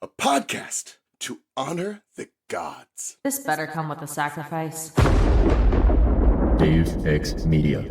a podcast to honor the gods. This better come with a sacrifice. Dave X Media.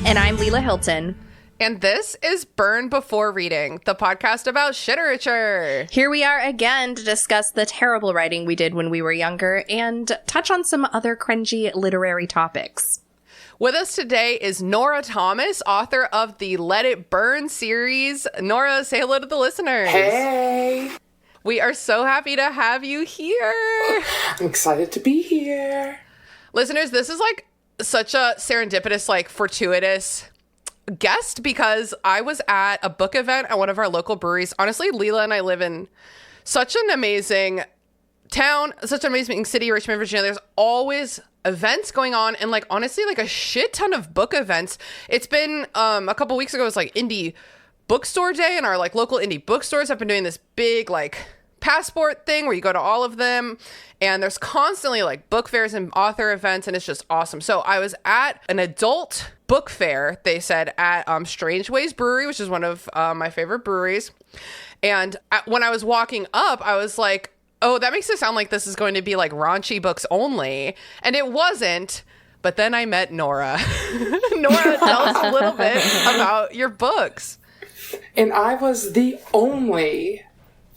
And I'm Lelia Hilton. And this is Burn Before Reading, the podcast about shiterature. Here we are again to discuss the terrible writing we did when we were younger and touch on some other cringy literary topics. With us today is Nora Thomas, author of the Let It Burn series. Nora, say hello to the listeners. Hey! We are so happy to have you here. I'm excited to be here. Listeners, this is like such a serendipitous, like fortuitous guest because I was at a book event at one of our local breweries. Honestly, Leela and I live in such an amazing town, such an amazing city, Richmond, Virginia. There's always events going on and like honestly like a shit ton of book events. It's been a couple weeks ago, it was like indie bookstore day, and our like local indie bookstores have been doing this big like passport thing where you go to all of them, and there's constantly like book fairs and author events, and it's just awesome. So I was at an adult book fair, they said, at Strange Ways Brewery, which is one of my favorite breweries. And when I was walking up, I was like, oh, that makes it sound like this is going to be like raunchy books only. And it wasn't. But then I met Nora. Nora, tell us a little bit about your books. And I was the only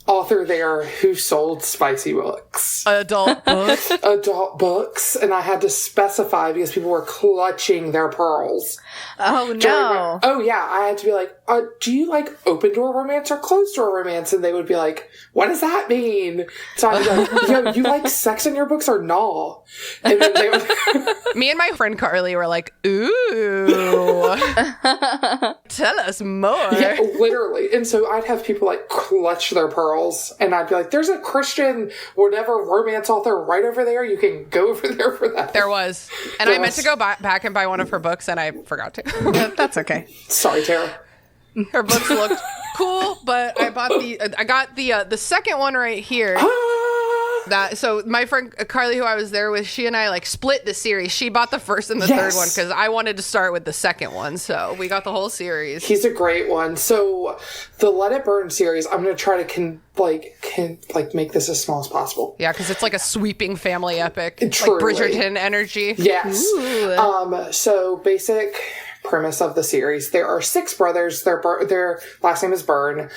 author there who sold spicy books. Adult books? Adult books. And I had to specify because people were clutching their pearls. Oh, no. Oh, yeah. I had to be like, do you like open door romance or closed door romance? And they would be like, what does that mean? So I'd be like, yo, you like sex in your books or no? And then they would... Me and my friend Carly were like, ooh. Tell us more. Yeah, literally. And so I'd have people like clutch their pearls, and I'd be like, there's a Christian whatever romance author right over there. You can go over there for that. There was. And I meant to go back and buy one of her books, and I forgot to. That's okay. Sorry, Tara. Her books looked cool, but I got the second one right here. So my friend Carly, who I was there with, she and I like split the series. She bought the first and the third one because I wanted to start with the second one. So we got the whole series. He's a great one. So the Let It Burn series, I'm going to try to make this as small as possible. Yeah, because it's like a sweeping family epic. Truly. Like Bridgerton energy. Yes. So basic premise of the series. There are 6 brothers. Their last name is Byrne.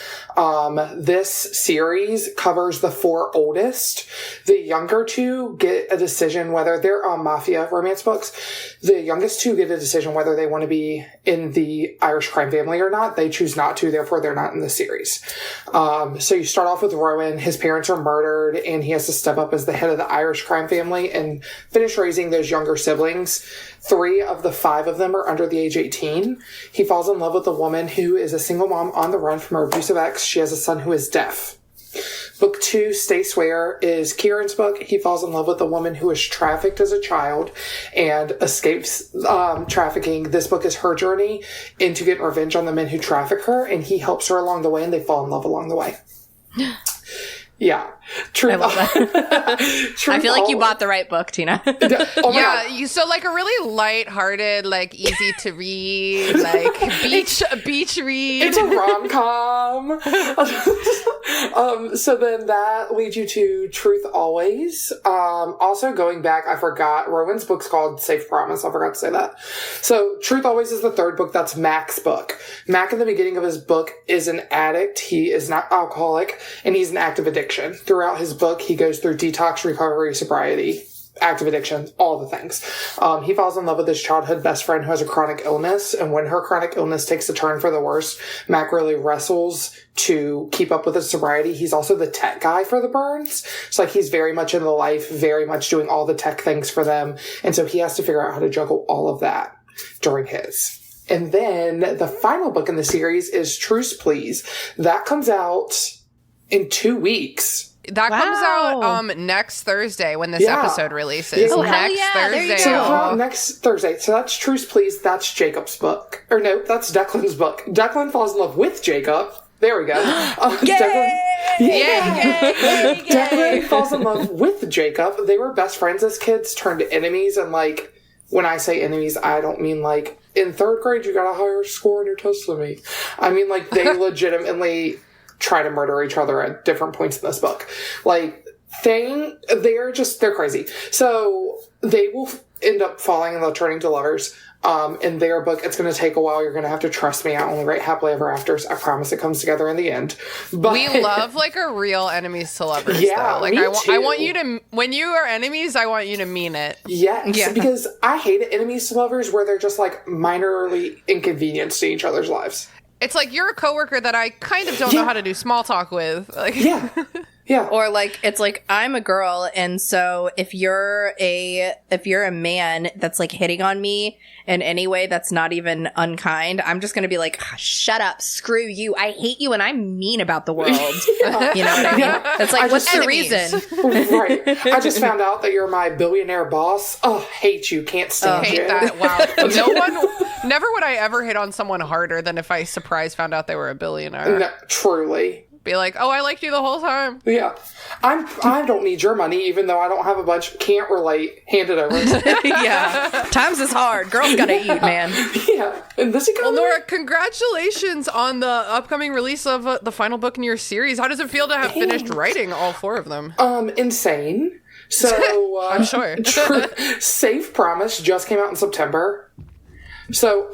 This series covers the 4 oldest. The younger 2 get a decision whether they're mafia romance books. The youngest 2 get a decision whether they want to be in the Irish crime family or not. They choose not to, therefore they're not in the series. So you start off with Rowan. His parents are murdered, and he has to step up as the head of the Irish crime family and finish raising those younger siblings. 3 of the 5 of them are under the age 18. He falls in love with a woman who is a single mom on the run from her abusive ex. She has a son who is deaf. Book 2, Stay Swear, is Kieran's book. He falls in love with a woman who was trafficked as a child and escapes trafficking. This book is her journey into getting revenge on the men who traffic her, and he helps her along the way, and they fall in love along the way. Yeah. Truth. I love that. I feel like you bought the right book, Tina. Oh my God. You so like a really lighthearted, like easy to read, like beach read. It's a rom-com. So then that leads you to Truth Always. Also going back, I forgot, Rowan's book's called Safe Promise. I forgot to say that. So Truth Always is the 3rd book. That's Mac's book. Mac in the beginning of his book is an addict. He is not alcoholic, and he's an active addiction. Throughout his book, he goes through detox, recovery, sobriety active addiction, all the things. He falls in love with his childhood best friend who has a chronic illness, and when her chronic illness takes a turn for the worse, Mac really wrestles to keep up with his sobriety. He's also the tech guy for the Burns. So like he's very much in the life, very much doing all the tech things for them. And so he has to figure out how to juggle all of that during his. And then the final book in the series is Truce Please. That comes out in 2 weeks. That comes out next Thursday when this episode releases. Yeah. Next There you Thursday. go. So next Thursday. So that's Truce Please. That's Jacob's book. Or no, that's Declan's book. Declan falls in love with Jacob. There we go. Declan falls in love with Jacob. They were best friends as kids, turned enemies. And like, when I say enemies, I don't mean like in 3rd grade you got a higher score on your test than me. I mean like they legitimately try to murder each other at different points in this book. Like, they're crazy. So they will end up falling and they'll turn into lovers. In their book, it's going to take a while. You're going to have to trust me. I only write happily ever afters. I promise it comes together in the end. But We love like a real enemies to lovers. Yeah, though. Like me I want too. you to, when you are enemies, I want you to mean it. yes, Yeah. because I hate enemies to lovers where they're just like minorly inconveniencing each other's lives. It's like you're a coworker that I kind of don't know how to do small talk with. Like, Yeah. Yeah. Or like it's like I'm a girl, and so if you're a man that's like hitting on me in any way that's not even unkind, I'm just gonna be like, shut up, screw you, I hate you, and I'm mean about the world. You know what I mean? Yeah. It's like, I what's just- the Enemies. reason? Right. I just found out that you're my billionaire boss. Oh, hate you. Can't stand hate you. that. Wow. Never would I ever hit on someone harder than if I surprise found out they were a billionaire. No, truly. Be like, oh, I liked you the whole time. Yeah. I don't need your money, even though I don't have a bunch. Can't relate. Hand it over. Yeah, times is hard. Girls gotta eat, man. Yeah. And this Well, economy. Nora, congratulations on the upcoming release of the final book in your series. How does it feel to have finished writing all 4 of them? Insane. So I'm sure. Safe Promise just came out in September. So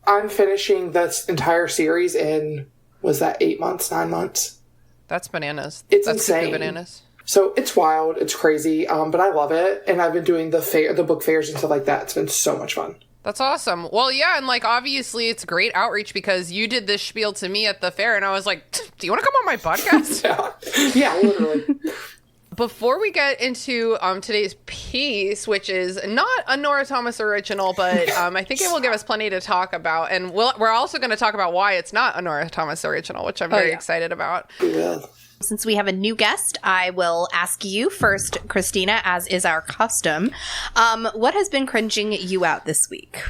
I'm finishing this entire series in, was that 8 months, 9 months? That's bananas. It's That's super insane. bananas. So it's wild, it's crazy, but I love it, and I've been doing the book fairs and stuff like that. It's been so much fun. That's awesome. Well, yeah, and like obviously it's great outreach because you did this spiel to me at the fair, and I was like, "Do you want to come on my podcast?" Yeah, literally. Before we get into today's piece, which is not a Nora Thomas original, but I think it will give us plenty to talk about, and we're also going to talk about why it's not a Nora Thomas original, which I'm very excited about. We will. Since we have a new guest, I will ask you first, Christina, as is our custom. What has been cringing you out this week?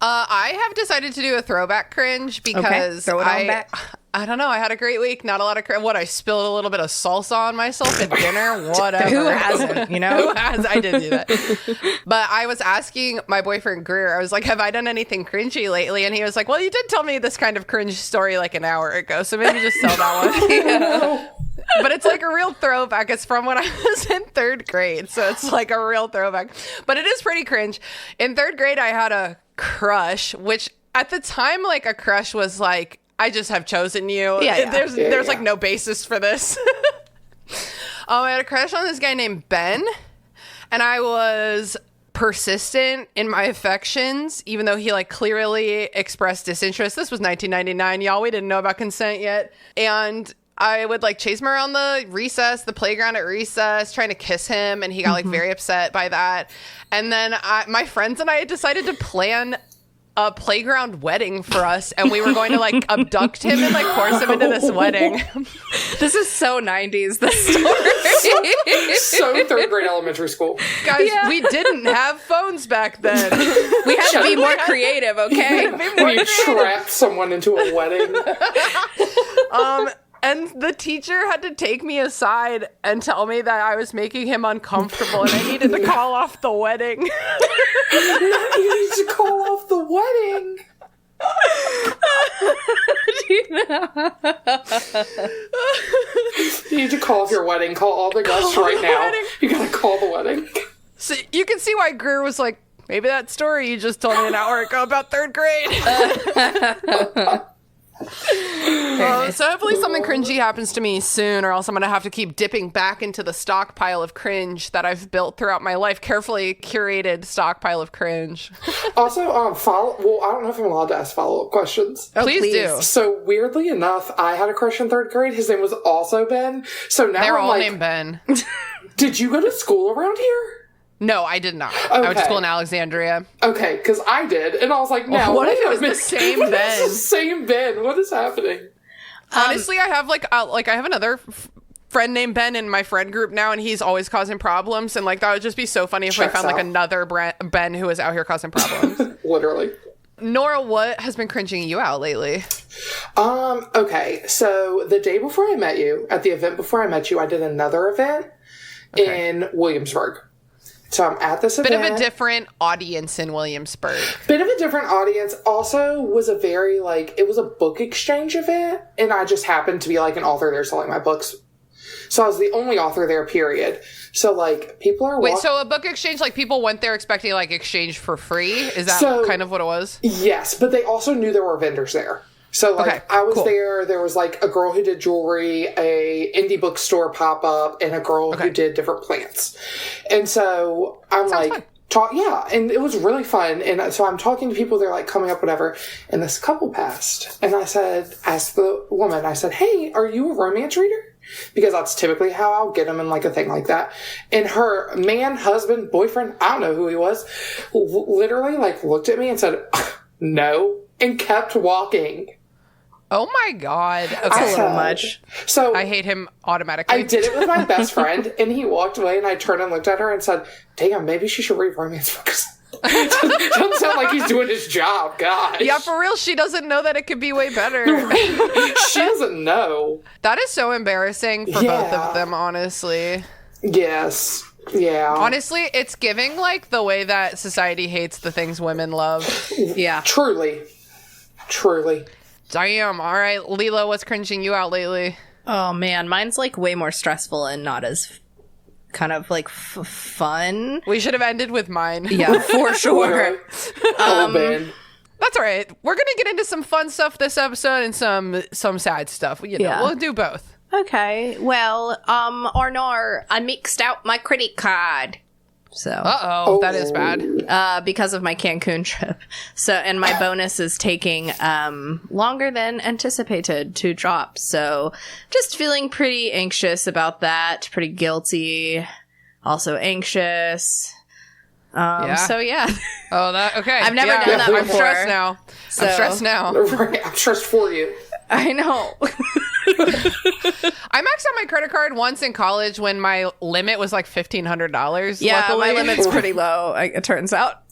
I have decided to do a throwback cringe because throw it on back. I don't know. I had a great week. Not a lot of I spilled a little bit of salsa on myself at dinner. Whatever. Who hasn't? You know, Who has? I did do that. But I was asking my boyfriend Greer. I was like, "Have I done anything cringy lately?" And he was like, "Well, you did tell me this kind of cringe story like an hour ago, so maybe just tell that one." But it's like a real throwback. It's from when I was in 3rd grade, so it's like a real throwback. But it is pretty cringe. In 3rd grade, I had a crush, which at the time, like a crush was like, I just have chosen you. Yeah. There's like no basis for this. I had a crush on this guy named Ben, and I was persistent in my affections, even though he like clearly expressed disinterest. This was 1999, y'all. We didn't know about consent yet. And I would like chase him around the playground at recess, trying to kiss him, and he got like very upset by that. And then my friends and I had decided to plan a playground wedding for us, and we were going to like abduct him and like force him into this wedding. this is so 90s, this story. So 3rd grade elementary school. Guys, we didn't have phones back then. We had to be more creative, okay? And you trap someone into a wedding. And the teacher had to take me aside and tell me that I was making him uncomfortable and I needed to call off the wedding. You need to call off the wedding. You need to call off your wedding. Call all the guests right now. wedding. You gotta call the wedding. So you can see why Greer was like, maybe that story you just told me an hour ago about 3rd grade. So hopefully something cringy happens to me soon, or else I'm going to have to keep dipping back into the stockpile of cringe that I've built throughout my life. Carefully curated stockpile of cringe. Also, I don't know if I'm allowed to ask follow-up questions. Oh, please do. So weirdly enough, I had a crush in 3rd grade. His name was also Ben. So now They're I'm all like, named Ben. did you go to school around here? No, I did not. I went to school in Alexandria. Okay, because I did, and I was like, no. What if it was the same What Ben? is the same Ben? What is happening? Honestly, I have I have another friend named Ben in my friend group now, and he's always causing problems. And that would just be so funny if we found another Ben who is out here causing problems. Literally. Nora, what has been cringing you out lately? Okay, so the day before I met you, at the event before I met you, I did another event in Williamsburg. So I'm at this event. Bit of a different audience in Williamsburg. Bit of a different audience. Also was a very, it was a book exchange event, and I just happened to be, an author there selling my books. So I was the only author there, period. So, people are... Wait, so a book exchange, people went there expecting, exchange for free? Is that kind of what it was? Yes, but they also knew there were vendors there. So, I was there. There was, a girl who did jewelry, a indie bookstore pop-up, and a girl who did different plants. And so, I'm and it was really fun. And so I'm talking to people, they're coming up, whatever. And this couple passed. And asked the woman, I said, hey, are you a romance reader? Because that's typically how I'll get them in a thing like that. And her husband, boyfriend, I don't know who he was, literally looked at me and said, no, and kept walking. Oh my God. Okay. That's a little much. So I hate him automatically. I did it with my best friend, and he walked away, and I turned and looked at her and said, damn, maybe she should read romance books. Doesn't sound like he's doing his job, gosh. Yeah, for real, she doesn't know that it could be way better. She doesn't know. That is so embarrassing for both of them, honestly. Yes. Yeah. Honestly, it's giving the way that society hates the things women love. Yeah. Truly. Damn. All right, Leela, what's cringing you out lately? Oh, man. Mine's way more stressful and not as kind of fun. We should have ended with mine. Yeah, for sure. Ben. That's all right. We're going to get into some fun stuff this episode and some sad stuff. We'll do both. Okay. Well, Arnar, I mixed out my credit card. So, that is bad. Because of my Cancun trip. So, and my bonus is taking longer than anticipated to drop. So, just feeling pretty anxious about that. Pretty guilty. Also anxious. So yeah. Oh, that okay. I've never done that before. I'm stressed now. So, I'm stressed now. I'm stressed for you. I know. I maxed out my credit card once in college when my limit was $1,500. Yeah, luckily. my limit's pretty low, it turns out.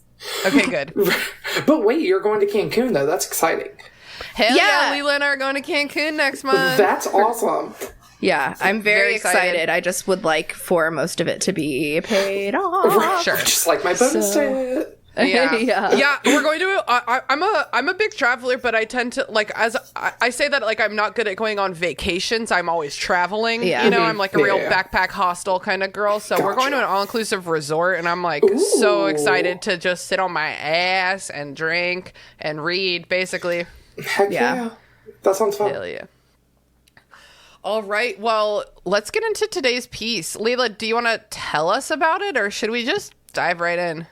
Okay, good. But wait, you're going to Cancun, though. That's exciting. Hell yeah, Leela and I are going to Cancun next month. That's awesome. Yeah, I'm very excited. I just would like for most of it to be paid off. Sure. Just like my bonus tip. Yeah. Yeah. We're going to I'm a big traveler, but I tend to as I say that I'm not good at going on vacations. I'm always traveling. Yeah. I'm a real backpack hostel kind of girl. So we're going to an all-inclusive resort, and I'm so excited to just sit on my ass and drink and read, basically. Heck yeah. That sounds fun. Hell yeah. All right, well, let's get into today's piece. Leela, do you want to tell us about it, or should we just dive right in?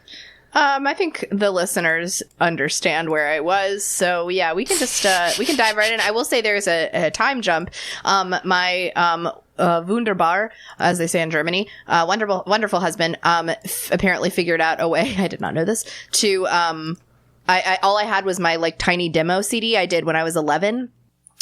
I think the listeners understand where I was, so yeah, we can just we can dive right in. I will say there's a time jump. My wunderbar, as they say in Germany, wonderful husband, apparently figured out a way. I did not know this. To I all I had was my tiny demo CD I did when I was 11.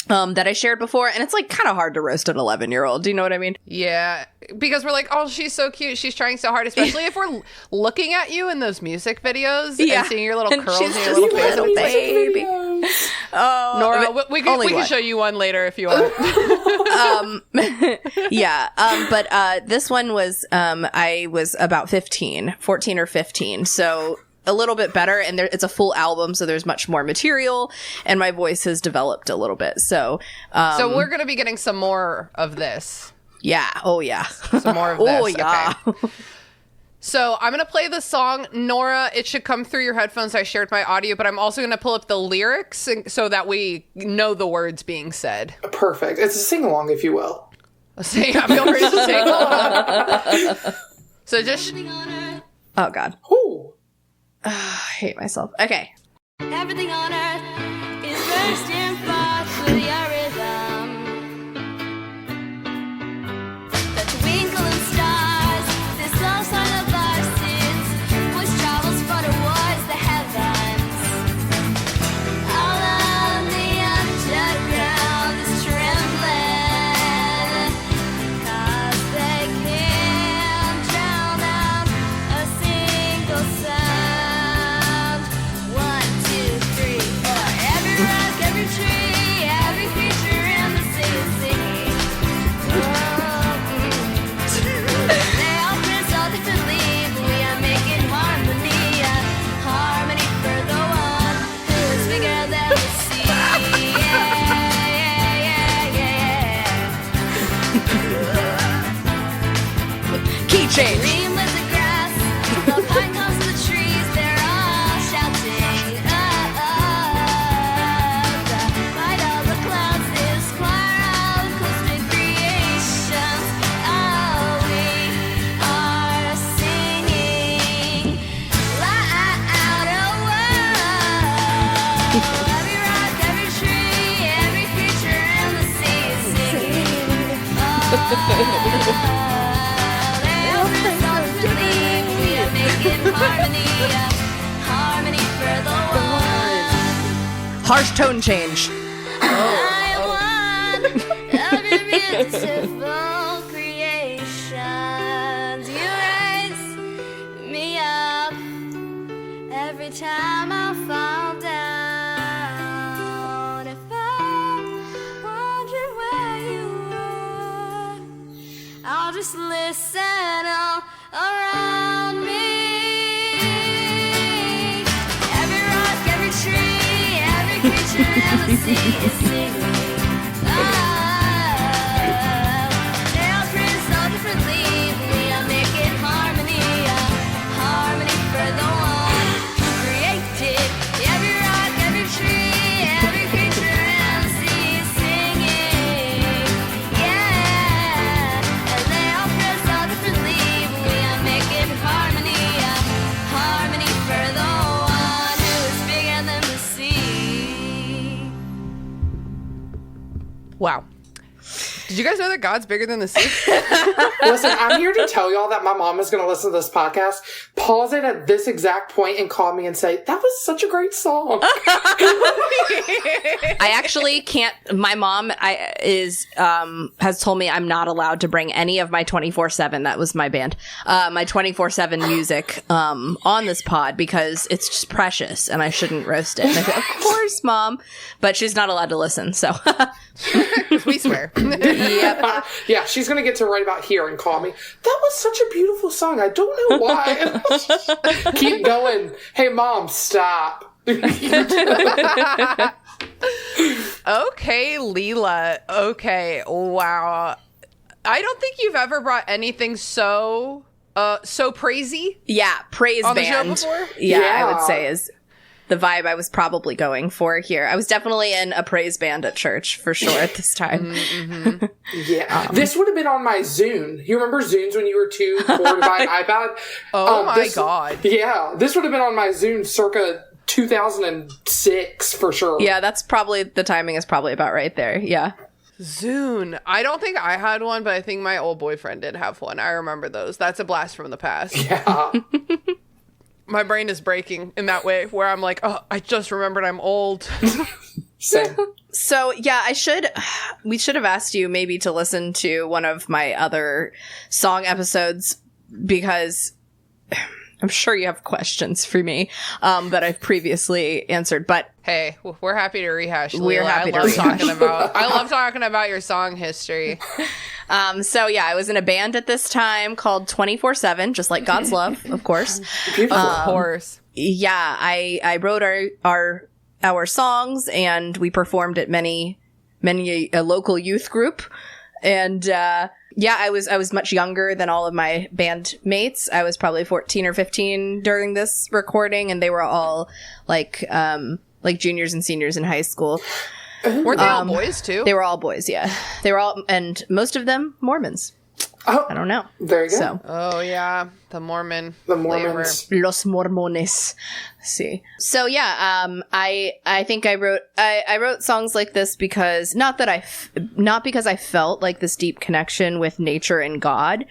That I shared before, and it's kind of hard to roast an 11-year-old. Do you know what I mean? Yeah, because we're oh, she's so cute, she's trying so hard, especially if we're looking at you in those music videos and seeing your little curls and your little face. Little baby. Oh, Nora, we can show you one later if you want. But this one was I was about 14 or 15, so a little bit better, and it's a full album, so there's much more material, and my voice has developed a little bit. So we're gonna be getting some more of this. Yeah. Oh yeah. Some more of this. Oh yeah. Okay. So I'm going to play the song. Nora, it should come through your headphones. I shared my audio, but I'm also going to pull up the lyrics so that we know the words being said. Perfect. It's a sing-along, if you will. I feel free to sing along. So just... Oh, God. Ooh. I hate myself. Okay. Everything on earth is first in thoughts with your rhythm. The twinkling stars, this love song of ours sings, which travels far towards the heavens. All of the underground is trembling, 'cause they can't drown out a single sound. 1, 2, 3, 4. Every rock, every tree, every creature in the sea is singing. They all press all differently, but we are making harmony. Harmony for the one who is bigger than the sea. Key change. Green was the grass, the pine cones the trees, they're all shouting. The might of the clouds is choir of acoustic creations. Oh, we are singing loud. Every rock, every tree, every creature in the sea is singing. We are making harmony, harmony for the one. Harsh tone change. I want of your beautiful creations. You raise me up every time I fall down. If I'm wondering where you are, I'll just listen all around me. Every rock, every tree, every creature in the sea is singing. They all praise so differently, but we are making harmony, harmony for the one who created every rock, every tree, every creature in the sea is singing. Yeah, and they all praise so differently, but we are making harmony, harmony for the one who is bigger than the sea. Wow. Did you guys know that God's bigger than the sea? Listen, I'm here to tell y'all that my mom is going to listen to this podcast. Pause it at this exact point and call me and say, that was such a great song. I actually can't. My mom has told me I'm not allowed to bring any of my 24/7. That was my band. My 24/7 music on this pod because it's just precious and I shouldn't roast it. And I go, of course, Mom, but she's not allowed to listen. So We swear. yep. Yeah, she's going to get to right about here and call me. That was such a beautiful song. I don't know why. Keep going. Hey, Mom, stop. Okay, Leela. Okay, wow. I don't think you've ever brought anything so praisey Yeah, praise on the band. show before. Yeah, I would Yeah. say is the vibe I was probably going for here. I was definitely in a praise band at church for sure at this time. Yeah. This would have been on my Zune. You remember Zunes when you were too poor to buy an iPad? Oh my this- God. Yeah, this would have been on my Zune circa 2006 for sure. Yeah, that's probably, the timing is probably about right there. Yeah. Zune. I don't think I had one, but I think my old boyfriend did have one. I remember those. That's a blast from the past. Yeah. My brain is breaking in that way where I'm like, oh, I just remembered I'm old. Same. So yeah, we should have asked you maybe to listen to one of my other song episodes because I'm sure you have questions for me that I've previously answered, but Hey, we're happy to rehash. We're Leela. happy to I love rehash. talking about. I love talking about your song history. so yeah, I was in a band at this time called 24/7, just like God's Love, of course. Beautiful. Of course. Yeah, I wrote our songs and we performed at many a local youth group, and Yeah, I was much younger than all of my bandmates. I was probably 14 or 15 during this recording, and they were all like juniors and seniors in high school. Weren't they all boys too? They were all boys, yeah. They were all, and most of them Mormons. Oh, I don't know. there you go. So, Oh yeah, the Mormons. Los Mormones. See. So yeah, I think I wrote songs like this because not because I felt like this deep connection with nature and God,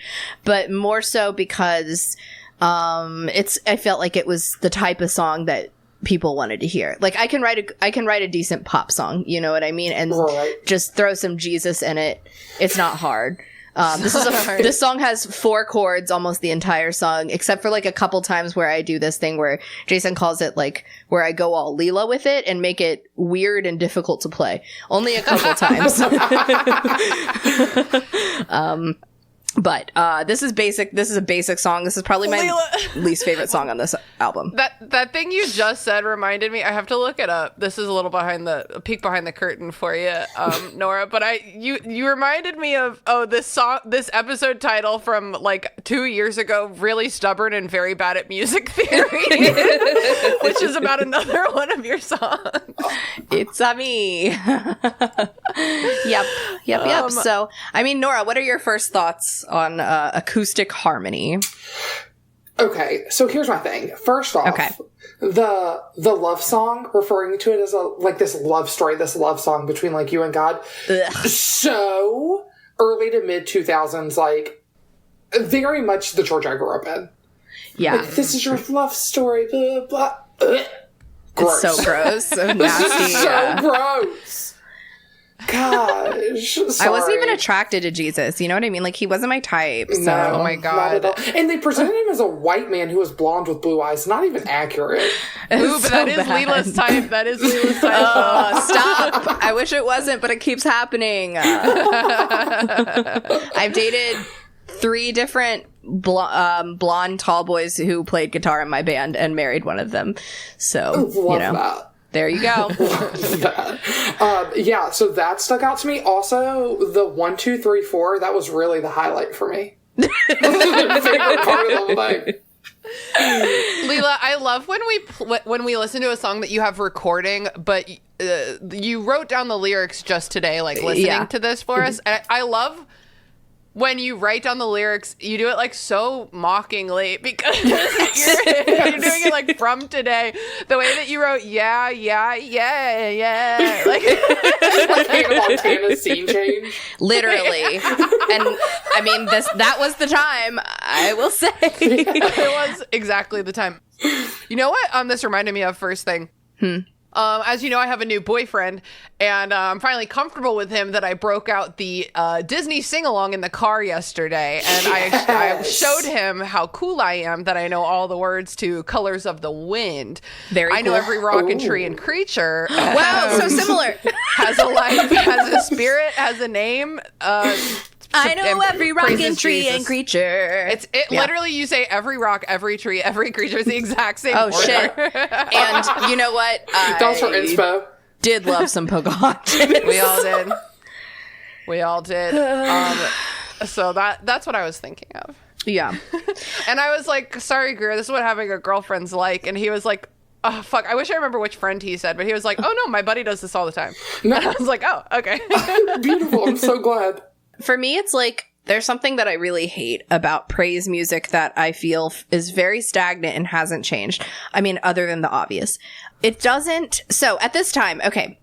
but more so because I felt like it was the type of song that people wanted to hear. Like I can write a decent pop song, you know what I mean, and just throw some Jesus in it. It's not hard. This song has 4 chords almost the entire song, except for like a couple times where I do this thing where Jason calls it like where I go all Leela with it and make it weird and difficult to play. Only a couple times. But this is basic. This is a basic song. This is probably my least favorite song on this album. That thing you just said reminded me. I have to look it up. This is a little peek behind the curtain for you, Nora. But you reminded me of this episode title from like 2 years ago. Really stubborn and very bad at music theory, which is about another one of your songs. It's a me. Yep. So, I mean, Nora, what are your first thoughts on Acoustic Harmony? Okay, so here's my thing. First off, the love song, referring to it as this love story, this love song between like you and God. Ugh. So early to mid 2000s, like very much the church I grew up in. Yeah, like, this is your love story. Blah blah. Ugh. Gross. It's so gross, so nasty. So gross. Gosh, sorry. I wasn't even attracted to Jesus. You know what I mean? Like, he wasn't my type. So, no, oh my God. And they presented him as a white man who was blonde with blue eyes. Not even accurate. Ooh, but that is Leela's type. That is Leela's type. Stop. I wish it wasn't, but it keeps happening. I've dated 3 different blonde tall boys who played guitar in my band and married one of them. So, Love that. There you go. Yeah, so that stuck out to me. Also, the 1, 2, 3, 4, that was really the highlight for me. Favorite part of the whole thing. Leela, I love when we listen to a song that you have recording, but you wrote down the lyrics just today, like listening to this for us. And I love when you write down the lyrics, you do it like so mockingly because you're doing it like from today. The way that you wrote, yeah, like Hannah Montana scene change. Literally. And I mean, that was the time, I will say. It was exactly the time. You know what? This reminded me of first thing. As you know, I have a new boyfriend, and I'm finally comfortable with him that I broke out the Disney sing-along in the car yesterday, and I showed him how cool I am, that I know all the words to Colors of the Wind. I know every rock and tree and creature. Wow, so similar. Has a life, has a spirit, has a name. I know every rock and tree and creature. Literally, you say every rock, every tree, every creature is the exact same order. Shit. And you know what? That was for inspo. Did love some Pocahontas. We all did. So that's what I was thinking of. Yeah. And I was like, sorry, Greer, this is what having a girlfriend's like. And he was like, oh, fuck. I wish I remember which friend he said, but he was like, oh, no, my buddy does this all the time. No. And I was like, oh, okay. Beautiful. I'm so glad. For me, it's like, there's something that I really hate about praise music that I feel is very stagnant and hasn't changed. I mean, other than the obvious. It doesn't. So at this time, okay.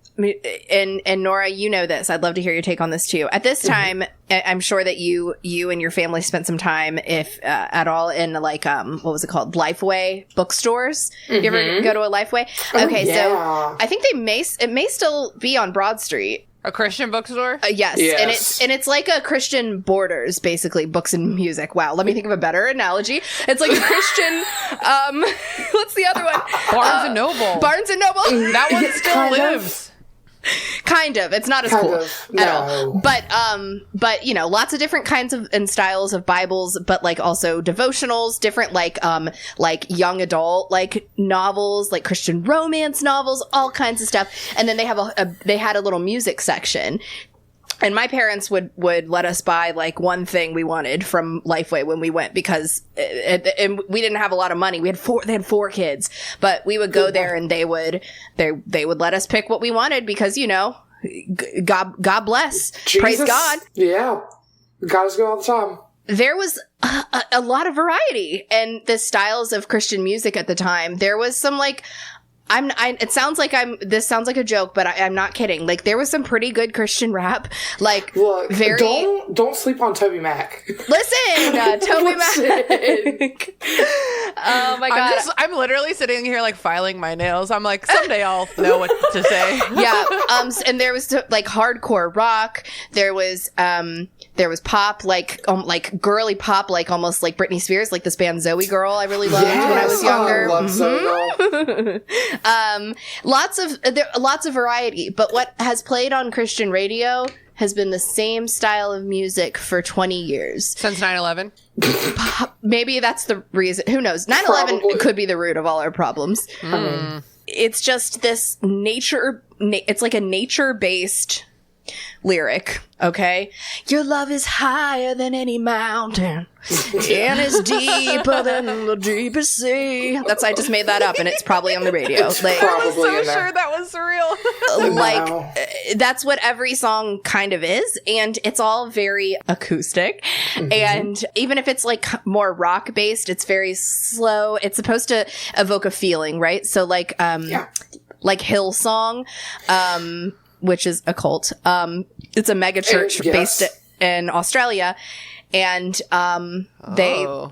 And Nora, you know this. I'd love to hear your take on this too. At this time, I'm sure that you and your family spent some time, if at all, in like what was it called, Lifeway bookstores. You ever go to a Lifeway? Okay, so I think it may still be on Broad Street. A Christian bookstore? Yes. And it's like a Christian Borders, basically, books and music. Wow, let me think of a better analogy. It's like a Christian, what's the other one? Barnes and Noble. Barnes and Noble. That one still lives. Kind of. It's not as cool at all. But you know, lots of different kinds of and styles of Bibles, but like also devotionals, different like young adult like novels, like Christian romance novels, all kinds of stuff. And then they have they had a little music section. And my parents would let us buy like one thing we wanted from Lifeway when we went, because and we didn't have a lot of money. They had 4 kids, but we would go there and they would let us pick what we wanted, because, you know, God bless. Jesus. Praise God. Yeah. God is good all the time. There was a lot of variety in the styles of Christian music at the time. There was some like, this sounds like a joke, but I'm not kidding. Like, there was some pretty good Christian rap. Like, look, don't sleep on Toby Mac. Listen, Toby Mac. Oh my God. I'm literally sitting here like filing my nails. I'm like, someday I'll know what to say. Yeah. And there was like hardcore rock. There was pop, like girly pop, like almost like Britney Spears, like this band Zoe Girl I really loved when I was younger. I love Zoe Girl. Lots of variety, but what has played on Christian radio has been the same style of music for 20 years. Since 9/11? Maybe that's the reason. Who knows? 9/11 Probably. could be the root of all our problems. It's just this it's like a nature-based lyric, okay? Your love is higher than any mountain, and it's deeper than the deepest sea. I just made that up, and it's probably on the radio. It's Like, probably I was so in there. sure that was real. like Wow. that's what every song kind of is, and it's all very acoustic. And even if it's like more rock based, it's very slow. It's supposed to evoke a feeling, right? So like like Hillsong, which is a cult. It's a mega church Yes. based in Australia. And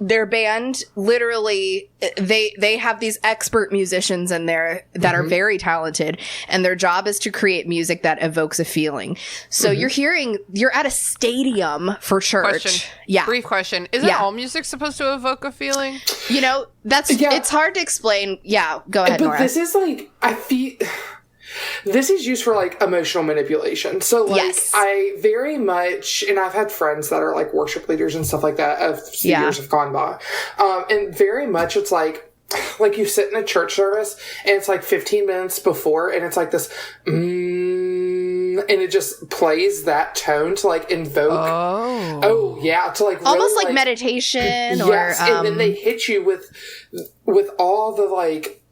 their band literally they have these expert musicians in there that are very talented, and their job is to create music that evokes a feeling. So you're at a stadium for church. Question. Yeah. Brief question. Isn't all music supposed to evoke a feeling? You know, it's hard to explain. Yeah, go ahead, But Nora. this is like, I feel... This is used for like emotional manipulation. So like Yes. I very much, and I've had friends that are like worship leaders and stuff like that as the years have gone by. And very much it's like you sit in a church service and it's like 15 minutes before and it's like this, and it just plays that tone to like invoke. Oh yeah. To like almost really, like meditation yes, or and then they hit you with all the like,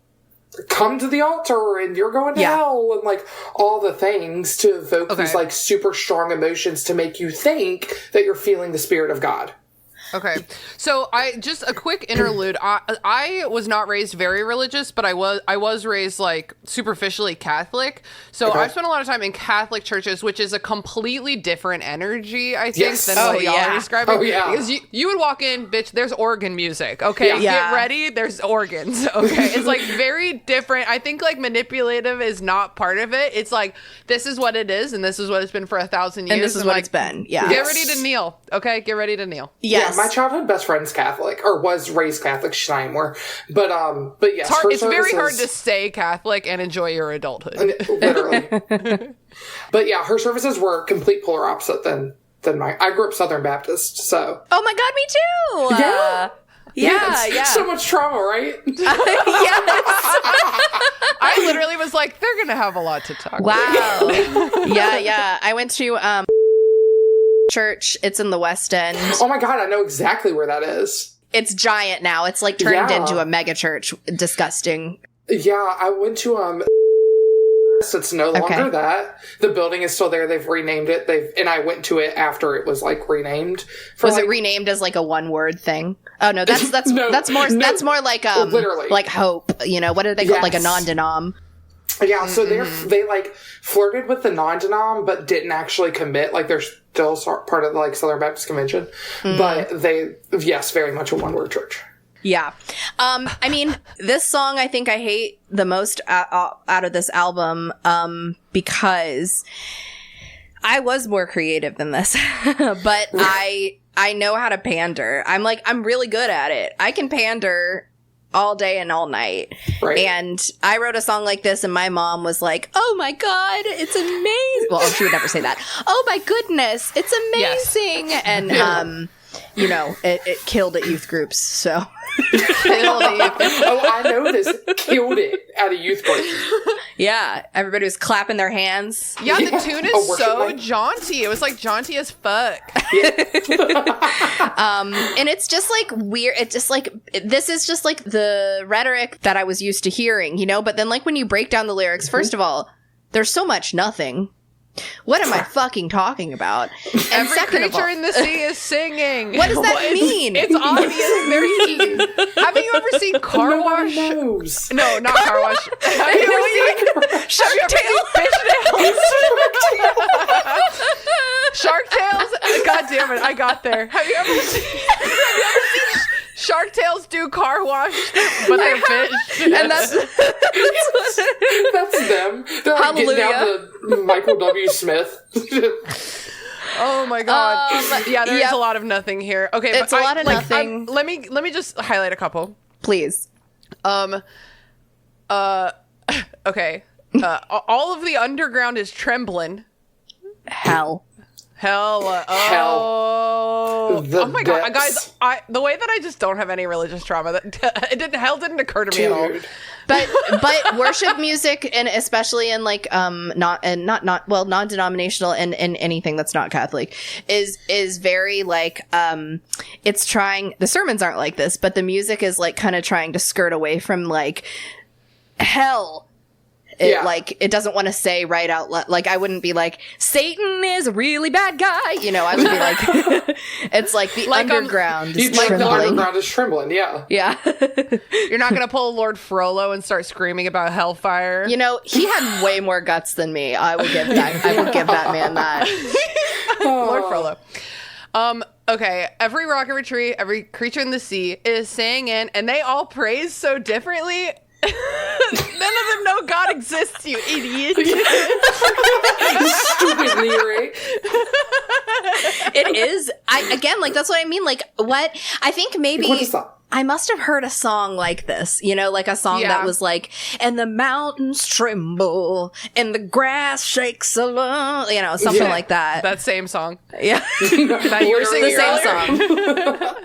come to the altar and you're going to hell and like all the things to evoke these like super strong emotions to make you think that you're feeling the spirit of God. Okay. So just a quick interlude. I was not raised very religious, but I was raised like superficially Catholic. So I've spent a lot of time in Catholic churches, which is a completely different energy, I think, than what y'all are describing. Oh, yeah. Because you would walk in, bitch, there's organ music. Okay. Get ready, there's organs. Okay. It's like very different. I think like manipulative is not part of it. It's like, this is what it is, and this is what it's been for 1,000 years. and this is what it's been. Yeah. Get ready to kneel. Okay. Get ready to kneel. Yes. Yeah, my childhood best friend's Catholic, or was raised Catholic. She's not anymore. But yes, It's very hard to stay Catholic and enjoy your adulthood. Literally. But yeah, her services were complete polar opposite than mine. I grew up Southern Baptist, so. Oh my God, me too. Yeah. So much trauma, right? I literally was like, they're gonna have a lot to talk about. Wow. Yeah. I went to church. It's in the West End. Oh my God, I know exactly where that is. It's giant now. It's like turned into a mega church. Disgusting. Yeah, I went to it's no longer that. The building is still there. They've renamed it. And I went to it after it was like renamed. Was it renamed as like a one-word thing? Oh no, that's more like literally like hope. You know, what do they call it? Like a non-denom? Yeah, so they like flirted with the non-denom, but didn't actually commit. Like they're still part of the like Southern Baptist Convention, but very much a one-word church. Yeah. I mean, this song I think I hate the most out of this album because I was more creative than this, but I know how to pander. I'm really good at it. I can pander all day and all night. Right. And I wrote a song like this and my mom was like, oh my God, it's amazing. Well, she would never say that. Oh my goodness, it's amazing. Yes. And you know, it killed at youth groups. So Oh, I know this. Killed it at a youth group. yeah, everybody was clapping their hands. Yeah, the tune is worship so night. jaunty. It was like jaunty as fuck. And it's just like weird. It's just like, this is just like the rhetoric that I was used to hearing, you know? But then like when you break down the lyrics, first of all, there's so much nothing. What am I fucking talking about? And Every second of all, creature in the sea is singing. what does that mean? It's obvious. Haven't you ever seen Car Nobody Wash? knows. No, not Car Wash. Have you ever seen Fishnets? Shark Tales? God damn it, I got there. Have you ever seen Shark Tales do Car Wash, but they're fish? And that's That's them. They're like getting down to Michael W. Smith. Oh my god. Yeah, there's yep. a lot of nothing here. Okay, It's a lot of nothing. Let me just highlight a couple. please. Okay. All of the underground is trembling. Hell. Hell. Oh. The Oh my god, depths. guys! The way that I just don't have any religious trauma, that hell didn't occur to me at all. Dude. But worship music, and especially in like non-denominational and anything that's not Catholic, is very like it's trying. The sermons aren't like this, but the music is like kind of trying to skirt away from like hell. It doesn't want to say right out loud. Like, I wouldn't be like, Satan is a really bad guy. You know, I would be like, it's like the underground is Like the trembling. underground is trembling, yeah. Yeah. You're not gonna pull Lord Frollo and start screaming about hellfire. You know, he had way more guts than me. I will give that man that. Lord Frollo. Okay, every rock, every tree, every creature in the sea is singing, and they all praise so differently. None of them know God exists, you idiot. Stupid lyric. It is. Like, that's what I mean. Like, what? I think maybe What is that? I must have heard a song like this, you know, like a song that was like, and the mountains tremble and the grass shakes along, you know, something like that. That same song. Yeah. That you were singing The same earlier. song.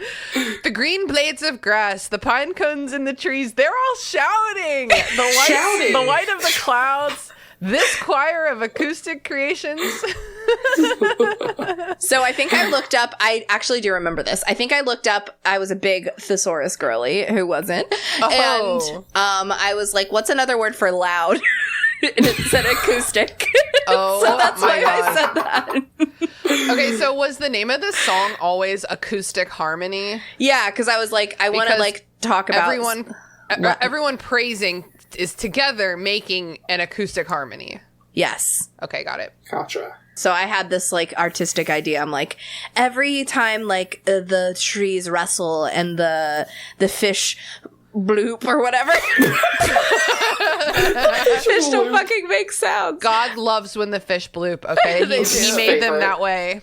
The green blades of grass, the pine cones in the trees, they're all shouting. Shouting. The light of the clouds, this choir of acoustic creations. So I think I looked up, I actually do remember this. I think I looked up, I was a big thesaurus girly who wasn't. Oh. And I was like, what's another word for loud? And it said acoustic. Oh, so that's my why God. I said that. Okay, so was the name of this song always Acoustic Harmony? Yeah, because I was like, I want to Because like talk about everyone praising is together making an acoustic harmony. Yes. Okay, got it. Gotcha. So I had this like artistic idea. I'm like, every time like the trees rustle and the fish bloop or whatever. Fish don't fucking make sounds. God loves when the fish bloop, okay? He made them that way.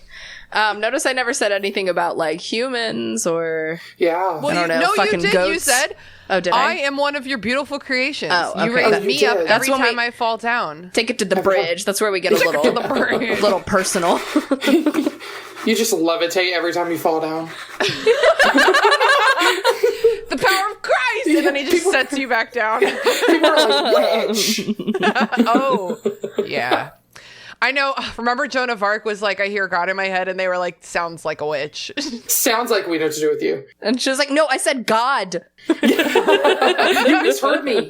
Notice I never said anything about like humans or Yeah. Well, I don't know, no, fucking you did. goats. You said, Oh, did I I? am one of your beautiful creations. Oh, okay. You raise Oh, you me up did. That's every when we- time I fall down. Take it to the bridge. That's where we get a little personal. You just levitate every time you fall down. The power of Christ! And then he just sets you back down. People are like, witch. Oh, yeah. I know. Remember Joan of Arc was like, I hear God in my head, and they were like, sounds like a witch. Sounds like we know what to do with you. And she was like, no, I said God. You misheard me.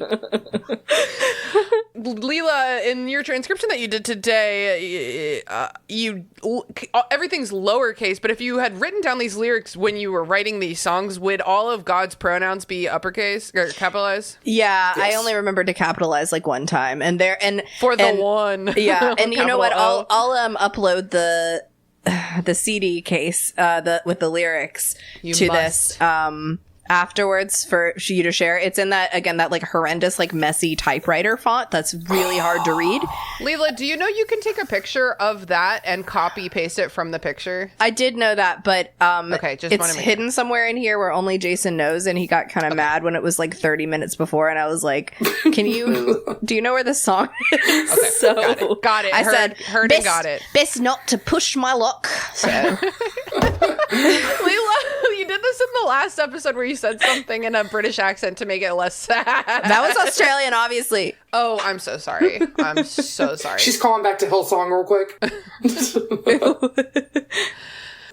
Leela, in your transcription that you did today, everything's lowercase, but if you had written down these lyrics when you were writing these songs, would all of God's pronouns be uppercase or capitalized? Yeah, I Yes. only remember to capitalize like one time, and For the one. Yeah, and you know what? Capital O. I'll upload the CD case with the lyrics You to must. this afterwards for you to share. It's in that like horrendous like messy typewriter font that's really hard to read. Leela, do you know you can take a picture of that and copy paste it from the picture? I did know that, but Okay, just it's wanna make hidden somewhere in here where only Jason knows, and he got kind of mad when it was like 30 minutes before, and I was like, do you know where the song is? Okay, So got it. I Heard said, and best, got it. best not to push my luck. So Leela, you did this in the last episode where you said something in a British accent to make it less sad. That was Australian, obviously. Oh, I'm so sorry. I'm so sorry. She's calling back to Hillsong real quick.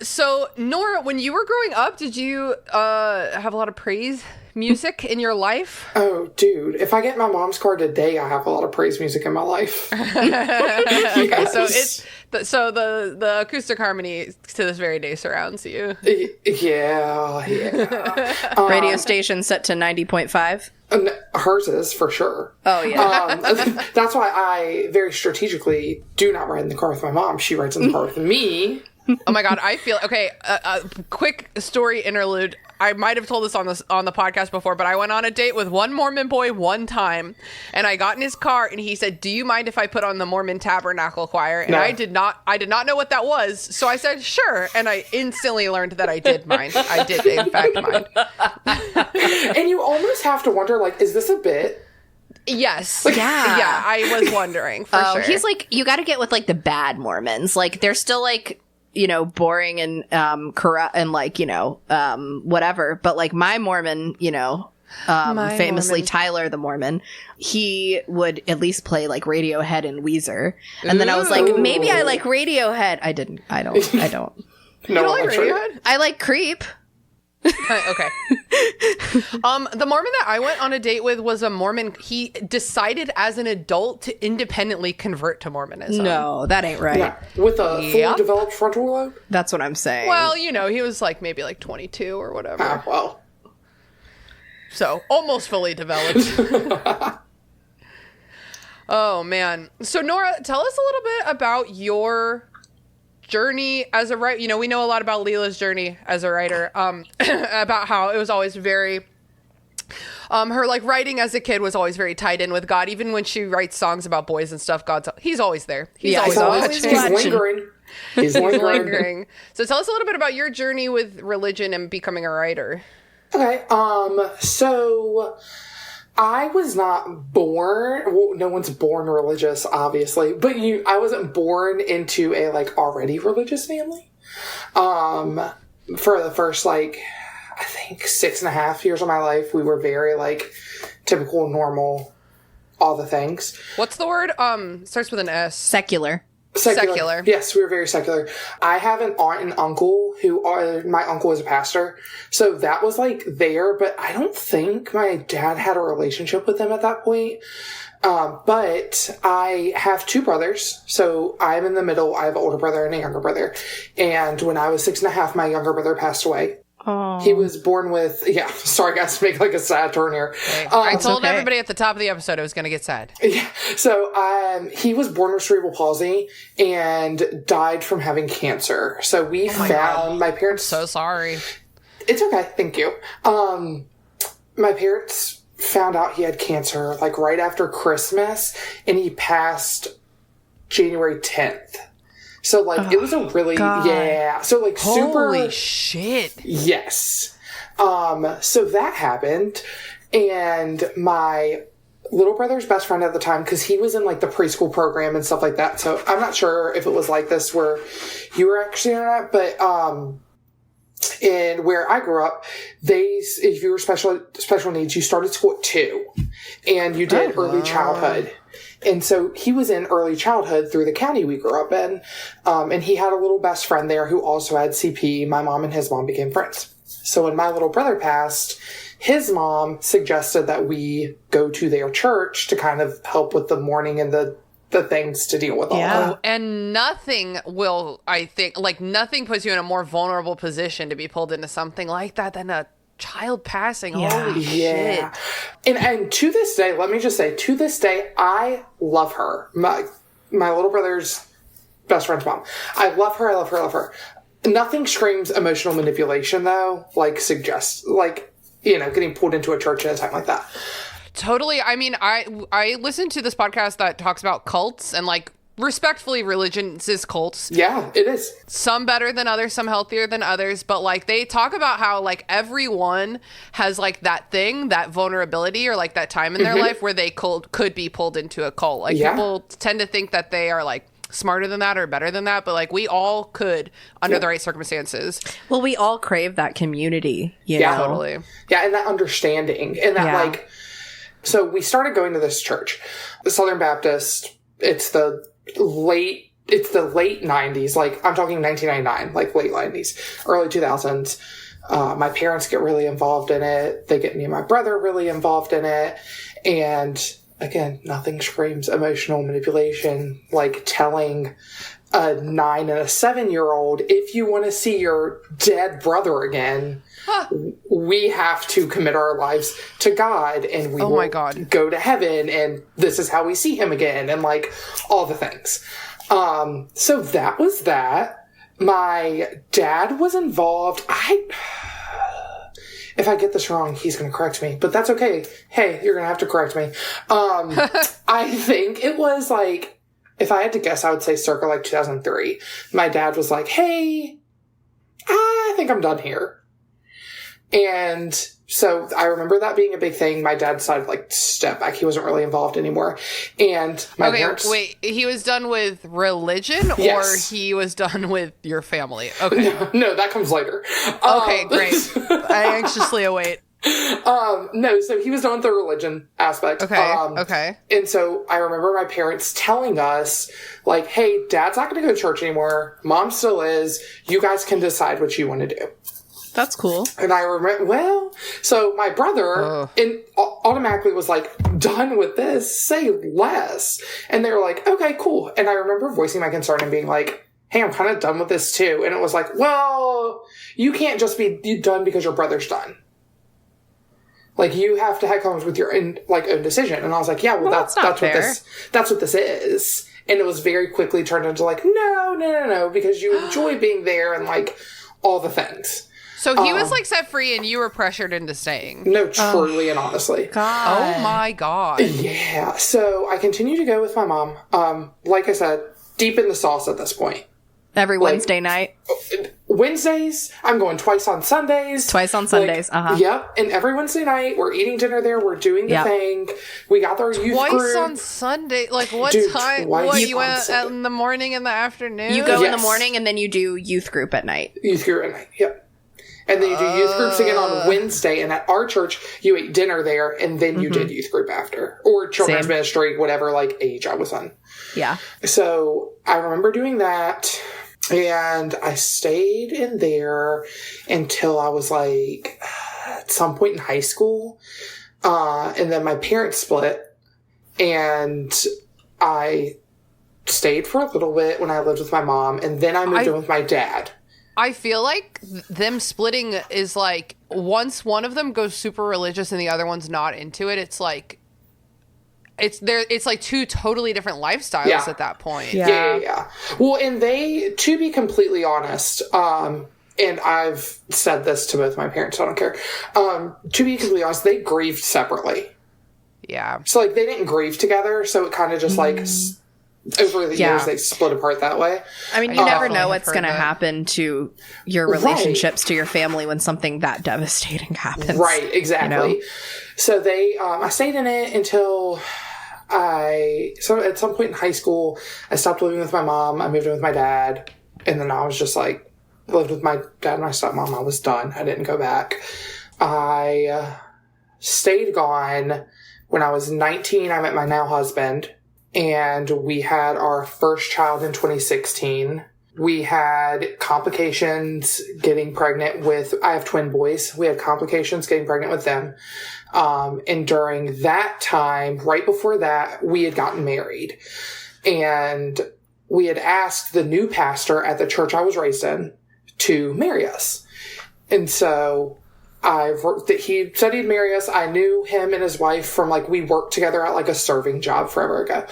So, Nora, when you were growing up, did you have a lot of praise music in your life? Oh, dude. If I get my mom's car today, I have a lot of praise music in my life. Yes. So the acoustic harmony to this very day surrounds you. Yeah. Radio station set to 90.5. Hers is, for sure. Oh, yeah. That's why I very strategically do not ride in the car with my mom. She rides in the car with me. Oh my God, I feel okay. Quick story interlude. I might have told this on the podcast before, but I went on a date with one Mormon boy one time, and I got in his car, and he said, "Do you mind if I put on the Mormon Tabernacle Choir?" And No. I did not know what that was, so I said, "Sure," and I instantly learned that I did mind. I did in fact mind. And you almost have to wonder, like, is this a bit? Yes. Yeah. Yeah. I was wondering for sure. He's like, you got to get with like the bad Mormons. Like they're still like, you know, boring and corrupt and like, you know, whatever. But like my Mormon, you know, famously Mormon. Tyler the Mormon, he would at least play like Radiohead and Weezer. And then I was like, maybe I like Radiohead. I don't. No, You don't like actually. Radiohead? I like Creep. Okay. The Mormon that I went on a date with was a Mormon. He decided as an adult to independently convert to Mormonism. No, that ain't right. Yeah. With a fully Yep. developed frontal lobe? That's what I'm saying. Well, you know, he was like maybe like 22 or whatever. Ah, well. So almost fully developed. Oh, man. So, Nora, tell us a little bit about your journey as a writer. You know, we know a lot about Leila's journey as a writer, about how it was always very, her like writing as a kid was always very tied in with God. Even when she writes songs about boys and stuff, he's always there. He's always always He's watching. lingering. He's lingering. lingering. So tell us a little bit about your journey with religion and becoming a writer. Okay, so I was not born, well, no one's born religious, obviously, but I wasn't born into a, like, already religious family. For the first, like, I think 6.5 years of my life, we were very, like, typical, normal, all the things. What's the word? Starts with an S. Secular. Secular. Yes, we were very secular. I have an aunt and uncle my uncle is a pastor. So that was like there, but I don't think my dad had a relationship with them at that point. But I have 2 brothers. So I'm in the middle. I have an older brother and a younger brother. And when I was 6.5, my younger brother passed away. Oh. He was born with, sorry guys, to make like a sad turn here. I told okay. everybody at the top of the episode it was going to get sad. Yeah. So, he was born with cerebral palsy and died from having cancer. So we found my parents. So sorry. It's okay. Thank you. My parents found out he had cancer like right after Christmas and he passed January 10th. So like it was a really, so like super. Holy shit. Yes. So that happened, and my little brother's best friend at the time, because he was in like the preschool program and stuff like that. So I'm not sure if it was like this where you were actually or not, but in where I grew up, if you were special needs, you started school at 2, and you did early childhood. And so he was in early childhood through the county we grew up in. And he had a little best friend there who also had CP. My mom and his mom became friends. So when my little brother passed, his mom suggested that we go to their church to kind of help with the mourning and the things to deal with all that. And nothing will, I think, like nothing puts you in a more vulnerable position to be pulled into something like that than a child passing. Holy shit. And to this day, let me just say, to this day, I love her. My little brother's best friend's mom. I love her, I love her, I love her. Nothing screams emotional manipulation, though, like suggests, like, you know, getting pulled into a church at a time like that. Totally. I mean, I listened to this podcast that talks about cults and like respectfully religions is cults. Yeah, it is. Some better than others, some healthier than others, but like they talk about how like everyone has like that thing, that vulnerability or like that time in their life where they could be pulled into a cult. Like people tend to think that they are like smarter than that or better than that, but like we all could under the right circumstances. Well, we all crave that community, you Yeah. know? Totally. Yeah, and that understanding. And that, Yeah. like, so we started going to this church, the Southern Baptist. It's the late 90s. Like, I'm talking 1999, like late 90s, early 2000s. My parents get really involved in it. They get me and my brother really involved in it. And again, nothing screams emotional manipulation like telling a 9 and a 7-year-old, if you want to see your dead brother again, we have to commit our lives to God and we Oh will my God. go to heaven and this is how we see him again and like all the things. So that was that. My dad was involved. If I get this wrong, he's going to correct me, but that's okay. Hey, you're going to have to correct me. I think it was like, if I had to guess, I would say circa like 2003. My dad was like, hey, I think I'm done here. And so I remember that being a big thing. My dad decided like to step back. He wasn't really involved anymore. And my parents... Wait, he was done with religion Yes. or he was done with your family? Okay. No, that comes later. Okay, great. I anxiously await. No, so he was done with the religion aspect. Okay, okay. And so I remember my parents telling us, like, hey, Dad's not going to go to church anymore. Mom still is. You guys can decide what you want to do. That's cool. And I remember, so my brother automatically was like, done with this, say less. And they were like, okay, cool. And I remember voicing my concern and being like, hey, I'm kind of done with this too. And it was like, well, you can't just be done because your brother's done. Like, you have to have comes with your own decision. And I was like, yeah, well that's not what this is. And it was very quickly turned into like, no, because you enjoy being there and like all the things. So he was like set free and you were pressured into staying. No, truly and honestly. Oh my God. Yeah. So I continue to go with my mom. Like I said, deep in the sauce at this point. Every Wednesday night. Wednesdays, I'm going twice on Sundays. Twice on Sundays, Yep. And every Wednesday night, we're eating dinner there. We're doing the thing. We got our youth Twice group. on Sunday? Like what Dude, time? twice What, you on went Sunday. in the morning and the afternoon? You go in the Yes. morning and then you do youth group at night. Youth group at night. Yep. And then you do youth groups again on Wednesday. And at our church, you ate dinner there and then you did youth group after. Or children's Same. ministry, whatever like age I was on. Yeah. So I remember doing that. And I stayed in there until I was like at some point in high school. And then my parents split and I stayed for a little bit when I lived with my mom. And then I moved in with my dad. I feel like them splitting is like once one of them goes super religious and the other one's not into it, it's like it's like two totally different lifestyles at that point. Yeah. Well, and they, to be completely honest, and I've said this to both my parents, so I don't care. To be completely honest, they grieved separately. Yeah. So, like, they didn't grieve together, so it kind of just, like, over the years, they split apart that way. I mean, you never know I've what's heard going to that. happen to your relationships, to your family when something that devastating happens. Right, exactly. You know? So they, I stayed in it until so at some point in high school, I stopped living with my mom. I moved in with my dad. And then I was just like, lived with my dad and my stepmom. I was done. I didn't go back. I stayed gone. When I was 19, I met my now husband. And we had our first child in 2016. We had complications getting pregnant with, I have twin boys. We had complications getting pregnant with them. And during that time, right before that, we had gotten married. And we had asked the new pastor at the church I was raised in to marry us. And so he said he'd marry us. I knew him and his wife from like, we worked together at like a serving job forever ago.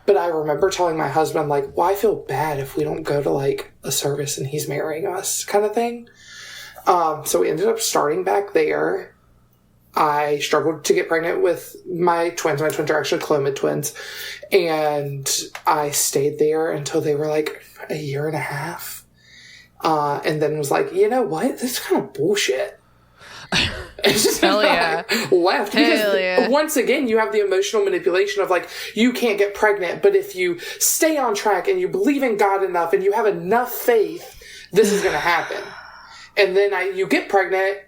But I remember telling my husband, like, well, I feel bad if we don't go to like a service and he's marrying us kind of thing. So we ended up starting back there. I struggled to get pregnant with my twins. My twins are actually Clomid twins. And I stayed there until they were like a year and a half. And then was like, you know what? This is kind of bullshit. It's just Hell yeah. left. Because Hell yeah. once again, you have the emotional manipulation of like, you can't get pregnant, but if you stay on track and you believe in God enough and you have enough faith, this is going to happen. And then you get pregnant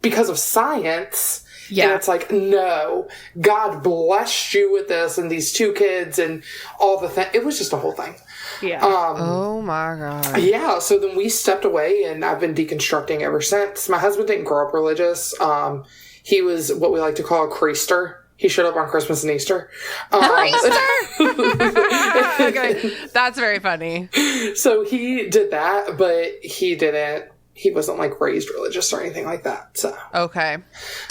because of science. Yeah. And it's like, no, God blessed you with this and these 2 kids and all the things. It was just a whole thing. Yeah. Oh my God. Yeah, so then we stepped away, and I've been deconstructing ever since. My husband didn't grow up religious. He was what we like to call a creaster. He showed up on Christmas and Easter. Okay. That's very funny. So he did that, but he wasn't like raised religious or anything like that. So Okay.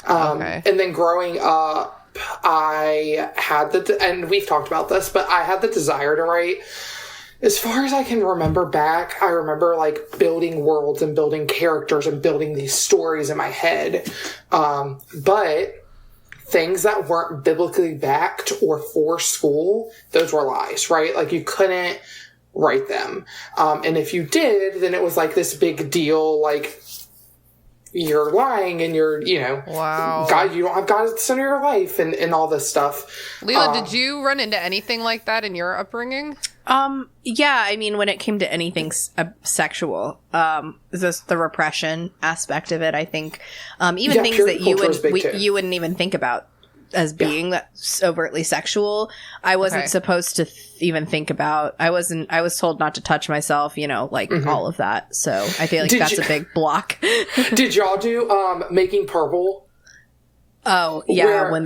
And then growing up, I had and we've talked about this, but I had the desire to write. As far as I can remember back, I remember like building worlds and building characters and building these stories in my head. But things that weren't biblically backed or for school, those were lies, right? Like you couldn't write them. And if you did, then it was like this big deal, like you're lying and you're, Wow. God, you don't have God at the center of your life and all this stuff. Leela, did you run into anything like that in your upbringing? Yeah, I mean, when it came to anything sexual, just the repression aspect of it, I think, even things that you wouldn't even think about as being that overtly sexual, I wasn't supposed to even think about. I was told not to touch myself, all of that. So I feel like that's a big block. Did y'all do, Making Purple? Oh, yeah, where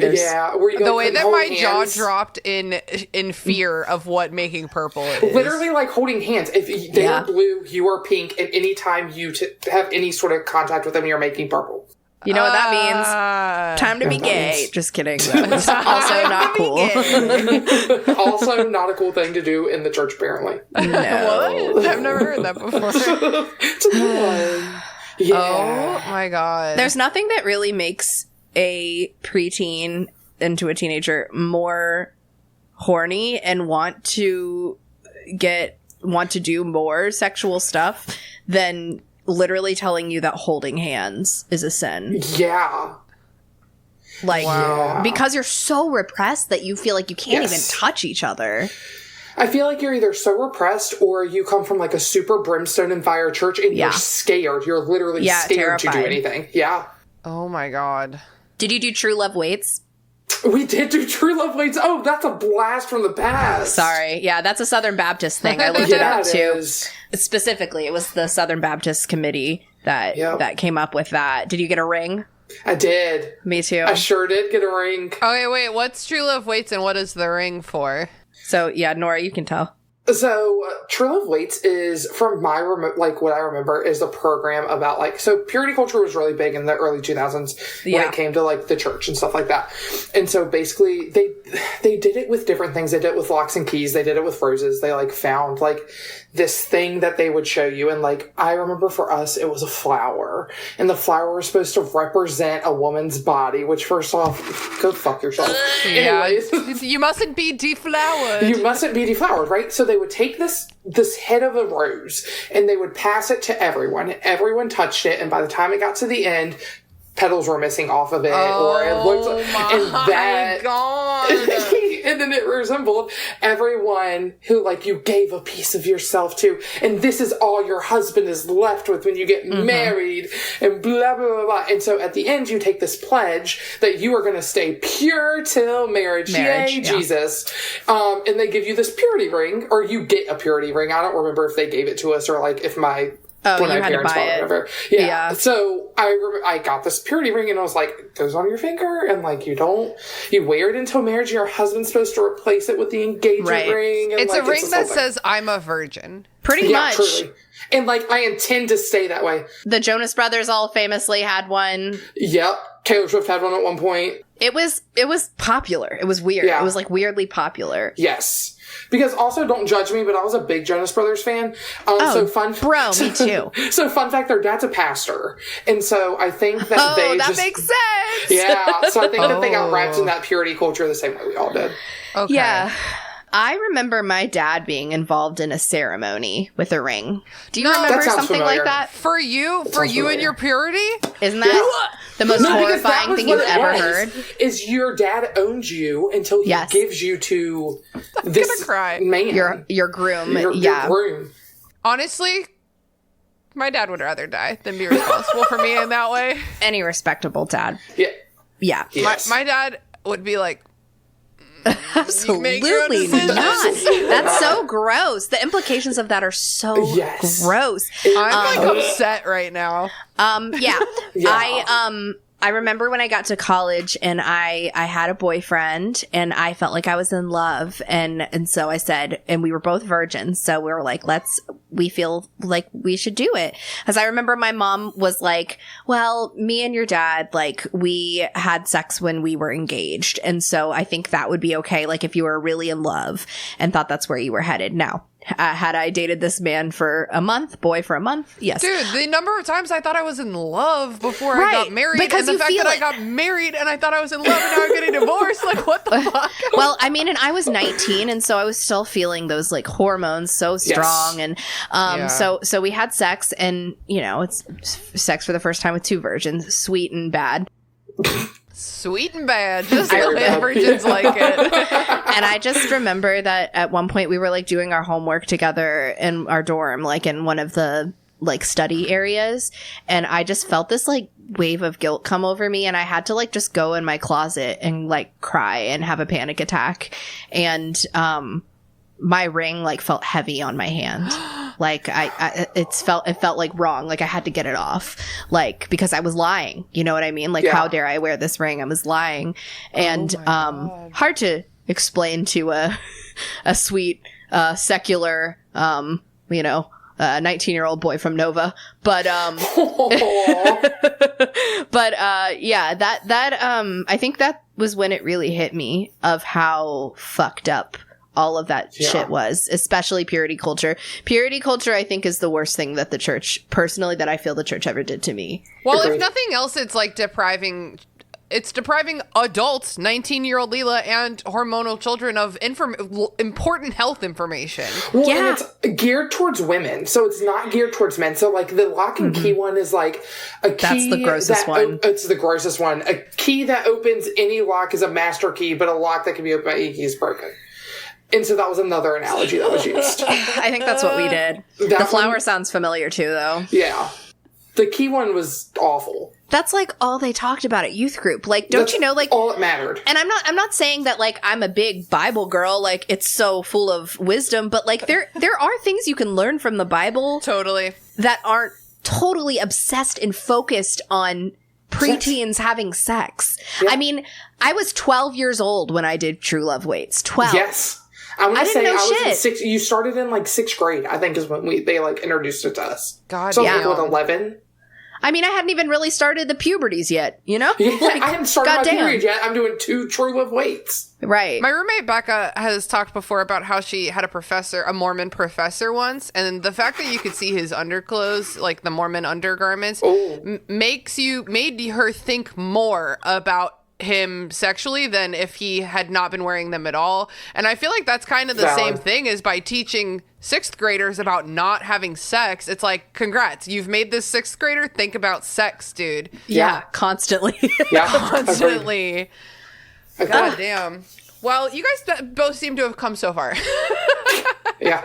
you the go way that hold my hands. jaw dropped in fear of what Making Purple is. Literally like holding hands. If they are blue, you are pink, and anytime you have any sort of contact with them, you're Making Purple. You know what that means? Time to be gay. Just kidding. That's also not cool. Also not a cool thing to do in the church, apparently. No. What? I've never heard that before. It's a good one. Yeah. Oh my God. There's nothing that really makes a preteen into a teenager more horny and want to do more sexual stuff than literally telling you that holding hands is a sin. Yeah. Like, Wow. because you're so repressed that you feel like you can't even touch each other. I feel like you're either so repressed or you come from like a super brimstone and fire church and you're scared. You're literally scared to do anything. Yeah. Oh my God. Did you do True Love Waits? We did do True Love Waits. Oh, that's a blast from the past. Sorry. Yeah, that's a Southern Baptist thing. I looked it up it too. is. Specifically, it was the Southern Baptist Committee that came up with that. Did you get a ring? I did. Me too. I sure did get a ring. Okay, wait. What's True Love Waits and what is the ring for? So, yeah, Nora, you can tell. So, True Love Waits is, from my, what I remember, is a program about, so purity culture was really big in the early 2000s when it came to, the church and stuff like that. And so, basically, they did it with different things. They did it with locks and keys. They did it with roses. They, found, this thing that they would show you. And, I remember for us, it was a flower. And the flower was supposed to represent a woman's body, which, first off, go fuck yourself. Anyways. You mustn't be deflowered. You mustn't be deflowered, right? So they would take this head of a rose and they would pass it to everyone. Everyone touched it, and by the time it got to the end, petals were missing off of it, or it looked my God. And then it resembled everyone who you gave a piece of yourself to, and this is all your husband is left with when you get married, and blah blah blah blah. And so at the end, you take this pledge that you are going to stay pure till marriage. Yay, Jesus! And they give you this purity ring, or you get a purity ring. I don't remember if they gave it to us or if my when you had to buy it. Whatever. Yeah. So I got this purity ring, and I was like, it goes on your finger, and you wear it until marriage. Your husband's supposed to replace it with the engagement ring. And it's a ring that says "I'm a virgin." Pretty much. Truly. And I intend to stay that way. The Jonas Brothers all famously had one. Yep. Taylor Swift had one at one point. It was popular. It was weird. Yeah. It was weirdly popular. Yes. Because also, don't judge me, but I was a big Jonas Brothers fan. Me too. So fun fact, their dad's a pastor. And so I think that that makes sense. Yeah. So I think that they got wrapped in that purity culture the same way we all did. Okay. Yeah. I remember my dad being involved in a ceremony with a ring. Do you No, remember that sounds something familiar. like that? For you sounds and familiar. your purity? Isn't that the most No, because that horrifying was thing what you've it ever was, heard? Is your dad owns you until he Yes. gives you to this gonna cry. man. Your groom. Your Yeah. groom. Honestly, my dad would rather die than be responsible for me in that way. Any respectable dad. Yeah. Yeah. Yes. My dad would be like, make your own Absolutely decisions. not. That's so gross. The implications of that are so Yes. gross. I'm like upset right now. Yeah. Yeah. I remember when I got to college and I had a boyfriend and I felt like I was in love and so I said, and we were both virgins, so we were like, we feel like we should do it. As I remember my mom was like, well, me and your dad, like, we had sex when we were engaged, and so I think that would be okay, like if you were really in love and thought that's where you were headed. Now, had I dated this man for a month, yes. Dude, the number of times I thought I was in love before I Right, got married, because and the you fact feel that I it. got married and I thought I was in love and now I'm getting divorced, like what the fuck? Well, I mean, and I was 19, and so I was still feeling those like hormones so strong, and Yeah. so we had sex, and you know, it's sex for the first time with two virgins, sweet and bad. Sweet and bad, just the Very way bad. virgins like it. And I just remember that at one point we were like doing our homework together in our dorm, like in one of the like study areas, and I just felt this like wave of guilt come over me, and I had to like just go in my closet and like cry and have a panic attack, and my ring like felt heavy on my hand. Like it felt like wrong. Like I had to get it off, like, because I was lying. You know what I mean? Like, Yeah. how dare I wear this ring? I was lying. And, hard to explain to a sweet, secular, 19-year-old boy from Nova. But, yeah, I think that was when it really hit me of how fucked up all of that shit was, especially purity culture. Purity culture, I think, is the worst thing that the church, personally, that I feel the church ever did to me. Well, if Agreed. nothing else, it's like depriving adults, 19-year-old Leela, and hormonal children of important health information. Well, Yeah. and it's geared towards women, so it's not geared towards men. So, like, the lock and key one is like a key. That's the grossest one. It's the grossest one. A key that opens any lock is a master key, but a lock that can be opened by any key is broken. And so that was another analogy that was used. I think that's what we did. That The flower one- sounds familiar too, though. Yeah. The key one was awful. That's like all they talked about at youth group. Like, don't That's you know, like, all that mattered. and I'm not saying that like I'm a big Bible girl, like it's so full of wisdom, but like there are things you can learn from the Bible Totally. that aren't totally obsessed and focused on preteens having sex. Yeah. I mean, I was 12 years old when I did True Love Waits. 12. Yes. I want I to didn't say know I was in shit. sixth. You started in like sixth grade, I think, is when they like introduced it to us. God so damn. I was like, 11. I mean, I hadn't even really started the puberties yet, you know? Yeah, Like, I hadn't started goddamn. my period yet. I'm doing 2 True Love Waits. Right. My roommate Becca has talked before about how she had a Mormon professor once, and the fact that you could see his underclothes, like the Mormon undergarments, Oh. made her think more about him sexually than if he had not been wearing them at all. And I feel like that's kind of the Valid. same thing as by teaching 6th graders about not having sex. It's like, congrats, you've made this 6th grader think about sex, dude. yeah, constantly. Yeah. Constantly. Agreed. God damn. Well, you guys both seem to have come so far. Yeah.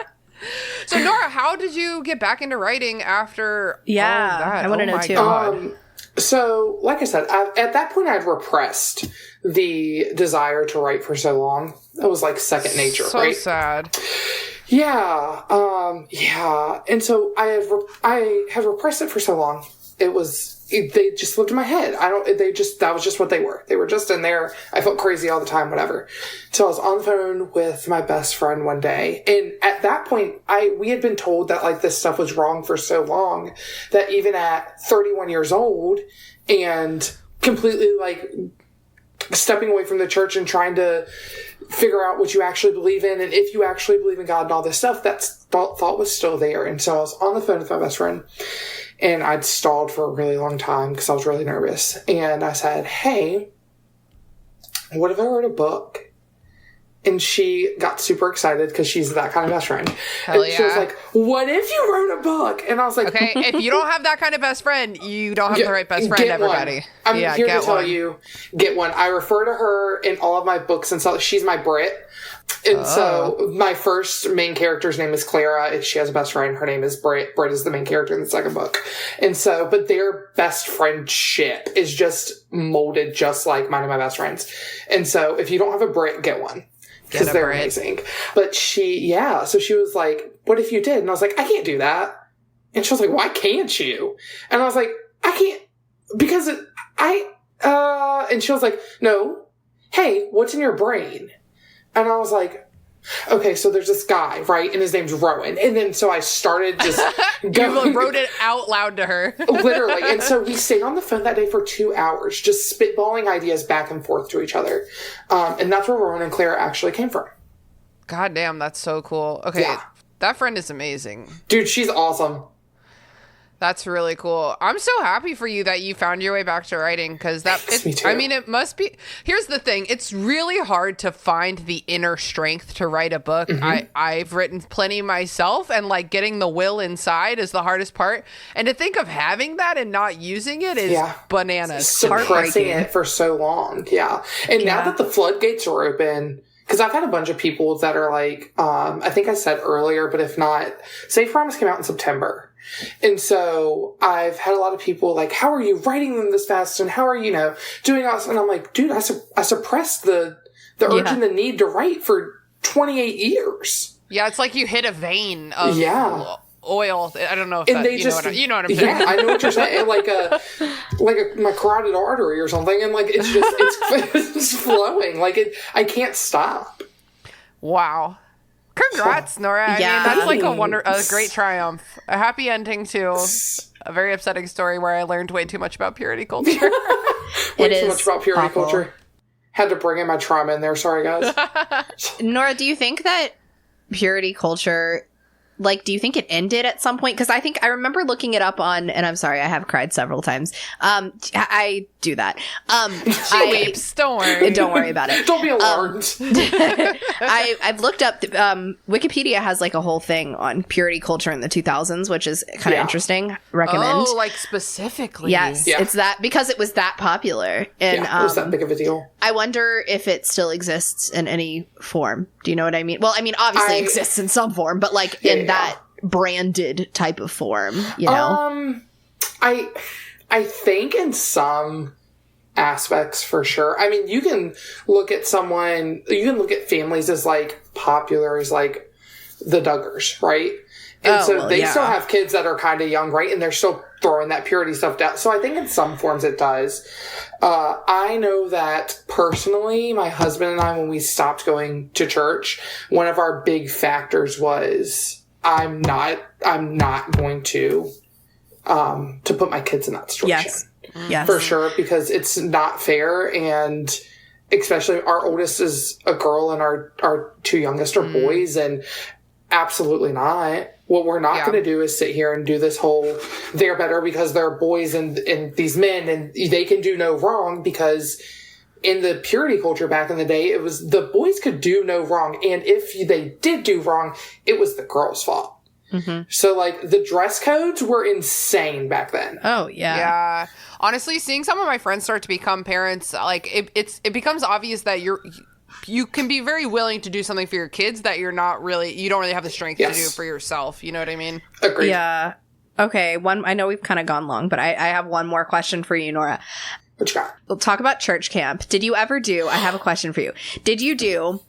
So, Nora, how did you get back into writing after Yeah, all of that? I wanna Oh know my too. God. So, like I said, at that point, I'd repressed the desire to write for so long. It was like second nature, So right? sad. Yeah. Yeah. And so I had repressed it for so long. They just lived in my head. That was just what they were. They were just in there. I felt crazy all the time, whatever. So I was on the phone with my best friend one day. And at that point, we had been told that like this stuff was wrong for so long that even at 31 years old and completely like stepping away from the church and trying to figure out what you actually believe in and if you actually believe in God and all this stuff, that thought was still there. And so I was on the phone with my best friend and I'd stalled for a really long time because I was really nervous. And I said, hey, what if I wrote a book And she got super excited because she's that kind of best friend. Hell and she was yeah. like, what if you wrote a book? And I was like, Okay, if you don't have that kind of best friend, you don't have the right best friend, get everybody. One. I'm here to get tell one. you, get one. I refer to her in all of my books and stuff. She's my Brit. And so my first main character's name is Clara. She has a best friend. Her name is Brit. Brit is the main character in the second book. And so, but their best friendship is just molded just like mine and my best friends. And so if you don't have a Brit, get one. Because they're amazing. But so she was like, what if you did? And I was like, I can't do that. And she was like, why can't you? And I was like, I can't, because and she was like, no, hey, what's in your brain? And I was like, okay, so there's this guy, right? And his name's Rowan. And then so I started just going. You wrote it out loud to her. Literally. And so we stayed on the phone that day for 2 hours, just spitballing ideas back and forth to each other. And that's where Rowan and Clara actually came from. God damn, that's so cool. Okay, Yeah. that friend is amazing. Dude, she's awesome. That's really cool. I'm so happy for you that you found your way back to writing because Me too. I mean, it must be. Here's the thing: it's really hard to find the inner strength to write a book. Mm-hmm. I've written plenty myself, and like getting the will inside is the hardest part. And to think of having that and not using it is bananas. Suppressing it for so long. Yeah. And now that the floodgates are open, because I've had a bunch of people that are like, I think I said earlier, but if not, Safe Promise came out in September. And so I've had a lot of people like, how are you writing them this fast? And how are you, doing all this? And I'm like, dude, I suppressed the urge and the need to write for 28 years. Yeah, it's like you hit a vein of oil. I don't know if And that, you know what I'm saying. Yeah, I know what you're saying. Like my carotid artery or something. And like, it's just, it's flowing. Like I can't stop. Wow. Congrats, Nora. I mean, that's like a great triumph. A happy ending to a very upsetting story where I learned way too much about purity culture. Way too much about purity culture. Had to bring in my trauma in there. Sorry, guys. Nora, do you think that purity culture, like, do you think it ended at some point? Because I remember looking it up on, and I'm sorry, I have cried several times. I do that. She weeps. Don't worry. Don't worry about it. Don't be alarmed. I've looked up, Wikipedia has like a whole thing on purity culture in the 2000s, which is kind of interesting. Recommend. Oh, like specifically. Yes, it's that, because it was that popular. And it was that big of a deal. I wonder if it still exists in any form. Do you know what I mean? Well, I mean, obviously it exists in some form, but like in that branded type of form, I think in some aspects for sure. I mean, you can look at families as like popular as like the Duggars, right? And they still have kids that are kind of young, right? And they're still throwing that purity stuff down. So I think in some forms it does. I know that personally, my husband and I, when we stopped going to church, one of our big factors was I'm not going to put my kids in that situation. Yes. For sure, because it's not fair, and especially our oldest is a girl and our two youngest are boys, and absolutely not. What we're not going to do is sit here and do this whole they're better because they're boys and these men and they can do no wrong, because in the purity culture back in the day, it was the boys could do no wrong, and if they did do wrong, it was the girl's fault. Mm-hmm. So, like, the dress codes were insane back then. Oh, yeah. Yeah. Honestly, seeing some of my friends start to become parents, like, it becomes obvious that you can be very willing to do something for your kids that you don't really have the strength to do for yourself. You know what I mean? Agreed. Yeah. Okay. I know we've kind of gone long, but I have one more question for you, Nora. What you got? We'll talk about church camp. Did you ever I have a question for you. Did you do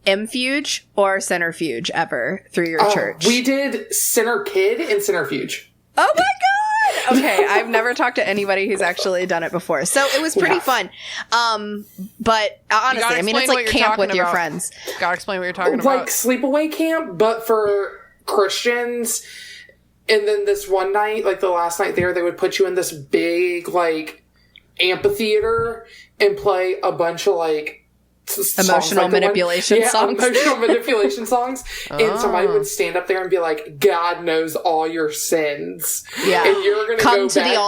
Mfuge or Centrifuge ever through your church? We did Center Kid and Centrifuge. Oh my God! Okay, I've never talked to anybody who's actually done it before. So it was pretty fun. But honestly, I mean, it's like camp with your friends. Gotta explain what you're talking about. Like sleepaway camp, but for Christians. And then this one night, like the last night there, they would put you in this big, like, amphitheater and play a bunch of, like, Emotional manipulation songs. Emotional manipulation songs. And somebody would stand up there and be like, God knows all your sins. Yeah. And you're going to Come go to back the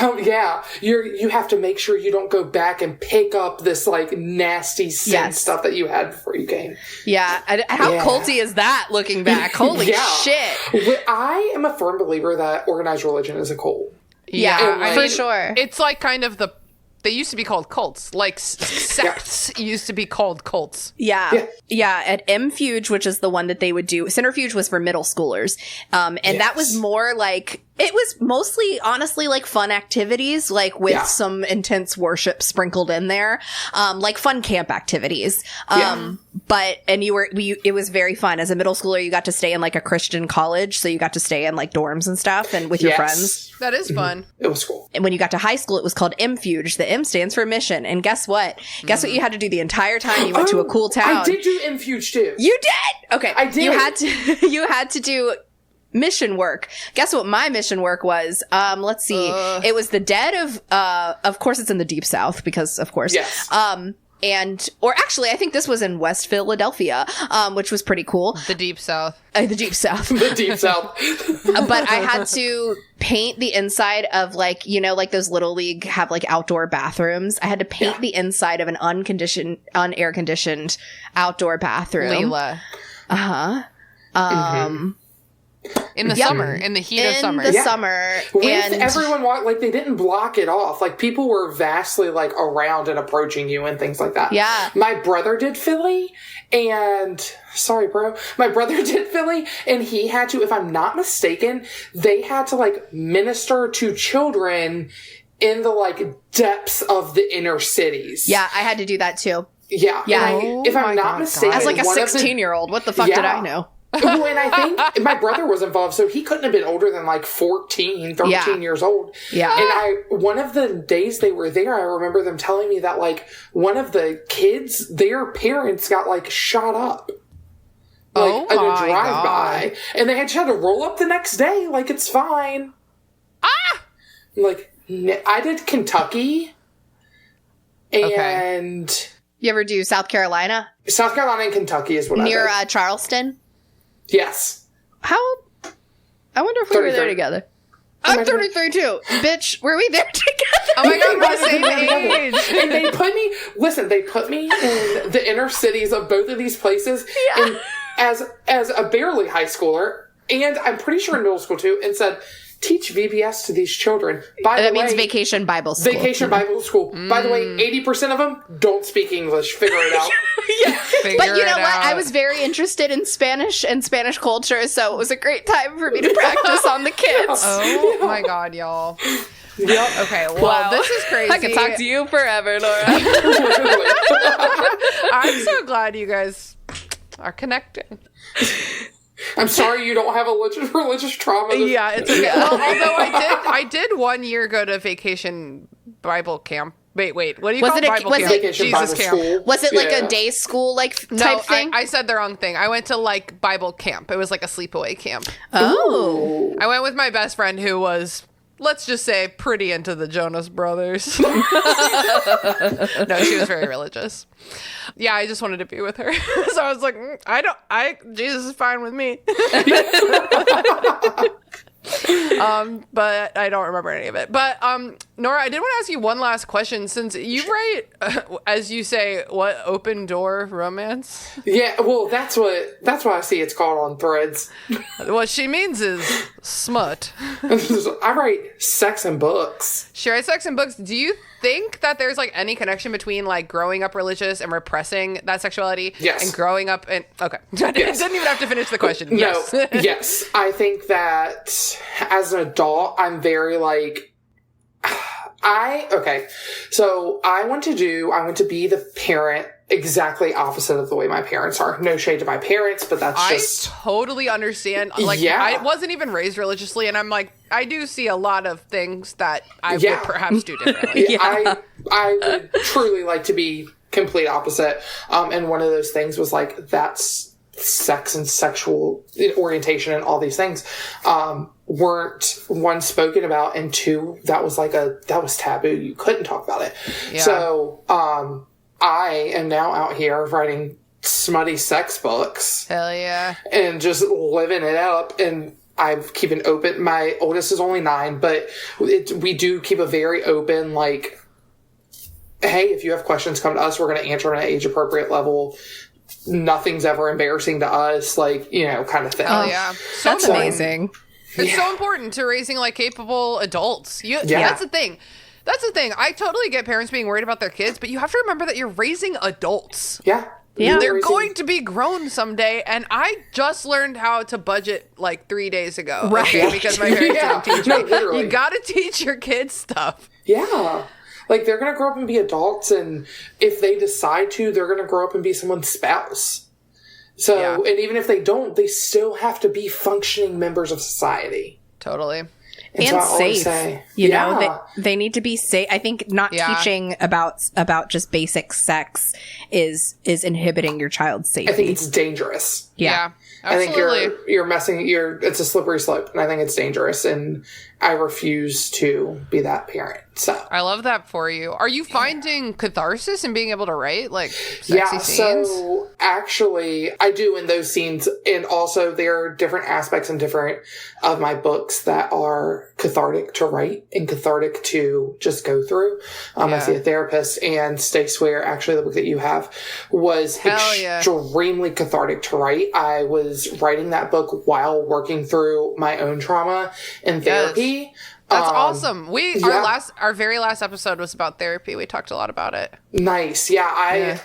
altar. You have to make sure you don't go back and pick up this like nasty sin stuff that you had before you came. Yeah. How culty is that looking back? Holy shit. I am a firm believer that organized religion is a cult. Yeah, for sure. It's like kind of they used to be called cults. Like sects used to be called cults. Yeah. At MFuge, which is the one that they would do, Centrifuge was for middle schoolers. And that was more like, it was mostly, honestly, like fun activities, like with some intense worship sprinkled in there, like fun camp activities. It was very fun. As a middle schooler, you got to stay in like a Christian college, so you got to stay in like dorms and stuff, and with your friends. That is fun. It was cool. And when you got to high school, it was called MFuge. The M stands for mission. And guess what? Guess what you had to do the entire time you went to a cool town? I did do MFuge too. You did? Okay. I did. You had to do mission work. Guess what my mission work was? Let's see. It was the dead of course it's in the deep south, because of course. Yes. Or actually, I think this was in West Philadelphia, which was pretty cool. The deep south. The deep south. The deep south. But I had to paint the inside of like, like those Little League have like outdoor bathrooms. I had to paint the inside of an unair conditioned outdoor bathroom. Leela. In the summer, in the heat of summer. In the summer. With everyone, like, they didn't block it off. Like, people were vastly, like, around and approaching you and things like that. Yeah. My brother did Philly, and... Sorry, bro. My brother did Philly, and he had to, if I'm not mistaken, they had to, like, minister to children in the, like, depths of the inner cities. Yeah, I had to do that, too. Yeah. Yeah. If I'm not mistaken... As, like, a 16-year-old. What the fuck did I know? Well, and I think my brother was involved, so he couldn't have been older than like 13 years old. Yeah. And one of the days they were there, I remember them telling me that like one of the kids, their parents got like shot up. Like in a drive-by. And they had to roll up the next day. Like, it's fine. Like, I did Kentucky. And... You ever do South Carolina? South Carolina and Kentucky is what I did. Near Charleston? Yes. How? I wonder if we were there together. I'm 33 too. Bitch, were we there together? Oh my god, we're the same age. And they put me in the inner cities of both of these places and as a barely high schooler, and I'm pretty sure in middle school too, and said, teach VBS to these children. That means Vacation Bible School. Vacation Bible School. By the way, 80% of them don't speak English. Figure it out. But you know what? I was very interested in Spanish and Spanish culture, so it was a great time for me to practice on the kids. Oh my god, y'all. Yep. Okay, well, this is crazy. I could talk to you forever, Nora. I'm so glad you guys are connecting. I'm sorry you don't have a religious trauma. Yeah, it's okay. Well, although I did 1 year go to vacation Bible camp. Wait, what do you call it? Bible camp? Vacation Jesus Bible camp. School. Was it like a day school type thing? I said the wrong thing. I went to like Bible camp. It was like a sleepaway camp. Oh. I went with my best friend who was, let's just say, pretty into the Jonas Brothers. No, she was very religious. Yeah, I just wanted to be with her. So I was like, Jesus is fine with me. But I don't remember any of it. But Nora, I did want to ask you one last question. Since you write, as you say, what, open door romance? Yeah, well, that's what I see it's called on Threads. What she means is smut. I write sex and books. She writes sex and books. Do you think that there's like any connection between like growing up religious and repressing that sexuality? Yes. And growing up in... Okay. I didn't even have to finish the question. Yes. No, yes. I think that as an adult, I'm very like... So I want to be the parent exactly opposite of the way my parents are. No shade to my parents, but that's just... I totally understand. Like, yeah. I wasn't even raised religiously, and I'm like, I do see a lot of things that I would perhaps do differently. I would truly like to be complete opposite. And one of those things was like, that's sex and sexual orientation and all these things weren't, one, spoken about, and two, that was taboo. You couldn't talk about it. Yeah. So I am now out here writing smutty sex books Hell yeah. and just living it up. And I keep an open, my oldest is only 9, but we do keep a very open, like, hey, if you have questions, come to us. We're going to answer them at an age appropriate level. Nothing's ever embarrassing to us, like, you know, kind of thing. Oh yeah. So That's important. amazing. It's so important to raising like capable adults. That's the thing. That's the thing. I totally get parents being worried about their kids, but you have to remember that you're raising adults. Yeah. They're going to be grown someday, and I just learned how to budget like 3 days ago. Right. Okay, because my parents didn't teach me. No, literally. You gotta teach your kids stuff. Yeah. Like, they're going to grow up and be adults, and if they decide to, they're going to grow up and be someone's spouse. So, and even if they don't, they still have to be functioning members of society. Totally. And so I always safe. say, You know, they need to be safe. I think not teaching about just basic sex is inhibiting your child's safety. I think it's dangerous. Yeah. I think Absolutely. you're messing, it's a slippery slope, and I think it's dangerous, and I refuse to be that parent. So I love that for you. Are you finding catharsis in being able to write like sexy scenes? So actually I do in those scenes, and also there are different aspects in different of my books that are cathartic to write and cathartic to just go through. I see a therapist, and Stay Swear, actually the book that you have, was extremely cathartic to write. I was writing that book while working through my own trauma in therapy. That's awesome. Our very last episode was about therapy. We talked a lot about it. Nice. Yeah,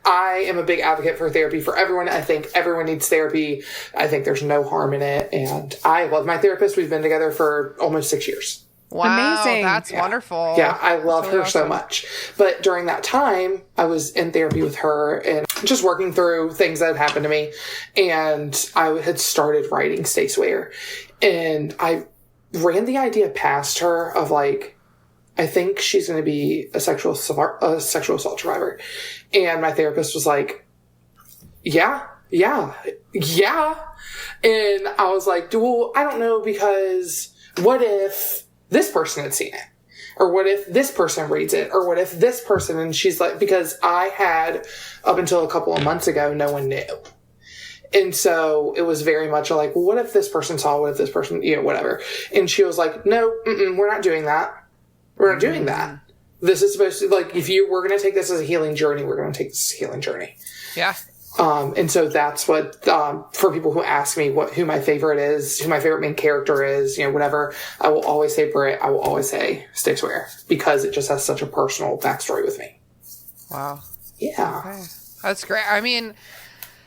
I am a big advocate for therapy for everyone. I think everyone needs therapy. I think there's no harm in it. And I love my therapist. We've been together for almost 6 years. Wow, amazing. That's wonderful. Yeah, I love her so much. But during that time, I was in therapy with her and just working through things that had happened to me. And I had started writing Stay Swear. And I ran the idea past her of like, I think she's going to be a sexual assault survivor. And my therapist was like, yeah. And I was like, well, I don't know, because what if this person had seen it? Or what if this person reads it? Or what if this person? And she's like, because I had, up until a couple of months ago, no one knew. And so it was very much like, well, what if this person saw, what if this person, whatever. And she was like, no, we're not doing that. We're not doing that. This is supposed to, like, we're going to take this as a healing journey. We're going to take this as a healing journey. Yeah. And so that's what, for people who ask me who my favorite is, who my favorite main character is, whatever, I will always say Britt. I will always say Stay Swear, because it just has such a personal backstory with me. Wow. Yeah. Okay. That's great. I mean,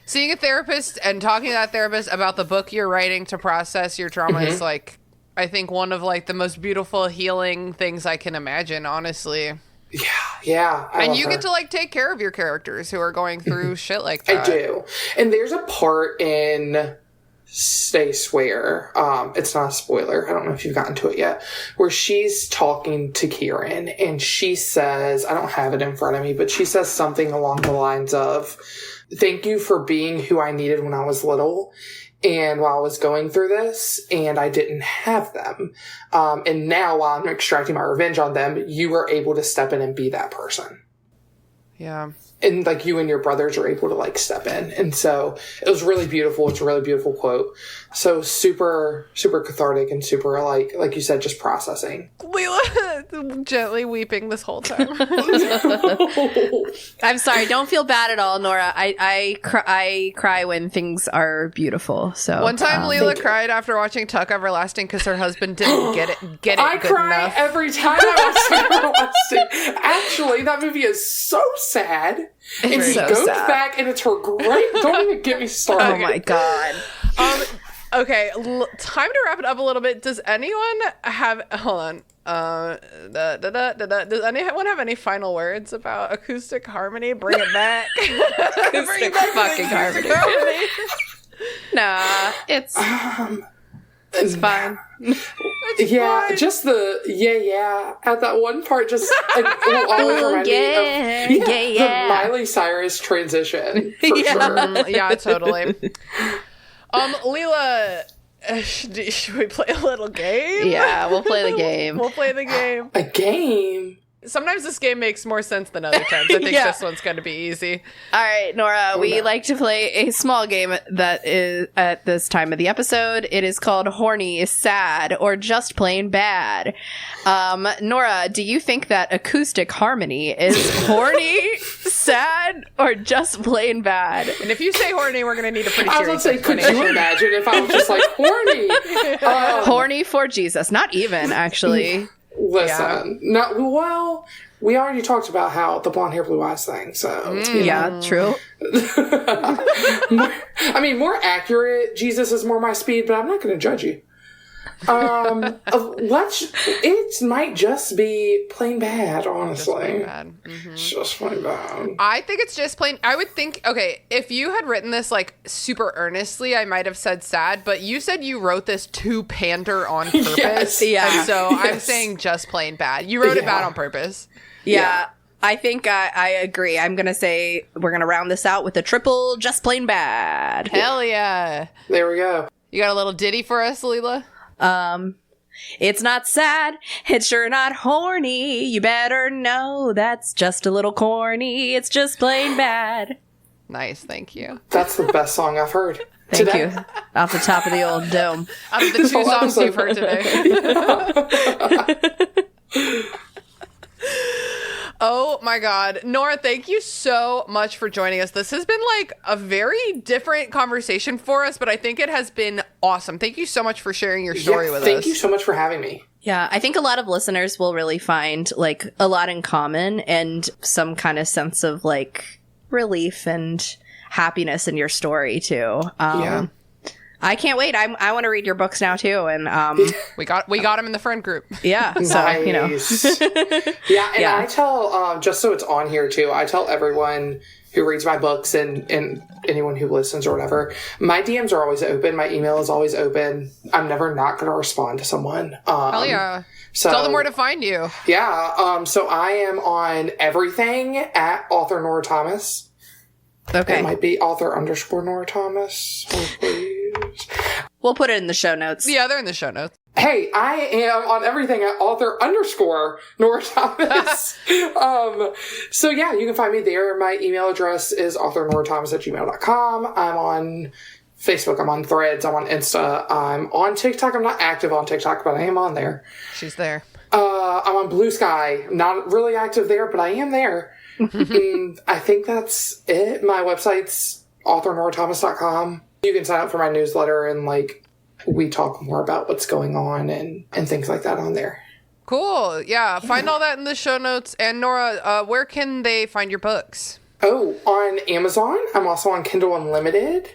seeing a therapist and talking to that therapist about the book you're writing to process your trauma is like, I think one of like the most beautiful healing things I can imagine, honestly. Yeah. And you get to like take care of your characters who are going through shit like that. I do. And there's a part in Stay Swear, it's not a spoiler, I don't know if you've gotten to it yet, where she's talking to Kieran, and she says, I don't have it in front of me, but she says something along the lines of, thank you for being who I needed when I was little. And while I was going through this, and I didn't have them. And now while I'm extracting my revenge on them, you were able to step in and be that person. Yeah. And like you and your brothers are able to like step in. And so it was really beautiful. It's a really beautiful quote. So super, super cathartic and super like you said, just processing. Leela gently weeping this whole time. I'm sorry. Don't feel bad at all, Nora. I cry when things are beautiful. So one time Leela cried after watching Tuck Everlasting because her husband didn't get it I good cry enough. every time I watch Everlasting. Actually, that movie is so sad. And he so goes sad. back, and it's her great. Don't even get me started. Oh my god. Okay, time to wrap it up a little bit. Does anyone have... Hold on. Does anyone have any final words about Acoustic Harmony? Bring it back. Acoustic fucking harmony. Nah, it's fine. Yeah, just the yeah. At that one part, just it will always remind me of the Miley Cyrus transition for sure. Yeah, totally. Leela, should we play a little game? Yeah, we'll play the game. We'll play the game. A game. Sometimes this game makes more sense than other times. I think Yeah. this one's going to be easy. All right, Nora, we like to play a small game that is at this time of the episode. It is called Horny, Sad, or Just Plain Bad. Nora, do you think that Acoustic Harmony is horny, sad, or just plain bad? And if you say horny, we're going to need a pretty I was serious gonna say, could you imagine if I was just like horny? Horny for Jesus. Not even, actually. Listen, no, well, we already talked about how the blonde hair, blue eyes thing. So Yeah, true. I mean, more accurate. Jesus is more my speed, but I'm not going to judge you. It might just be plain bad, honestly. bad. It's just plain bad. I think it's just plain. I would think, okay, if you had written this like super earnestly, I might have said sad, but you said you wrote this to pander on purpose. Yes. Yeah. And so I'm Yes. saying just plain bad. You wrote it bad Yeah. on purpose. Yeah. I think I agree. I'm going to say we're going to round this out with a triple just plain bad. Hell yeah. There we go. You got a little ditty for us, Leela? It's not sad, it's sure not horny. You better know that's just a little corny. It's just plain bad. Nice, thank you. That's the best song I've heard. Thank today. you. Off the top of the old dome. Out of the two whole songs episode. you've heard today. Oh my God. Nora, thank you so much for joining us. This has been like a very different conversation for us, but I think it has been awesome. Thank you so much for sharing your story with us. Thank you so much for having me. Yeah, I think a lot of listeners will really find like a lot in common and some kind of sense of like relief and happiness in your story too. Yeah. I can't wait. I want to read your books now too, and We got him in the friend group. yeah. So Nice. you know, Yeah, and Yeah. I tell, just so it's on here too, I tell everyone who reads my books and anyone who listens or whatever, my DMs are always open. My email is always open. I'm never not going to respond to someone. Hell yeah. So, Tell them where to find you. Yeah, so I am on everything at author Nora Thomas. It okay, might be author _ Nora Thomas. Oh, please. we'll put it in the show notes. Yeah, they're in the show notes. Hey, I am on everything at author _ Nora Thomas. So yeah, you can find me there. My email address is authornorathomas@gmail.com. I'm on Facebook. I'm on Threads. I'm on Insta. I'm on TikTok. I'm not active on TikTok, but I am on there. She's there. I'm on Blue Sky. Not really active there, but I am there. And I think that's it. My website's authornorathomas.com. You can sign up for my newsletter and like we talk more about what's going on and things like that on there. Cool. Yeah. Find all that in the show notes. And Nora, where can they find your books? Oh, on Amazon. I'm also on Kindle Unlimited.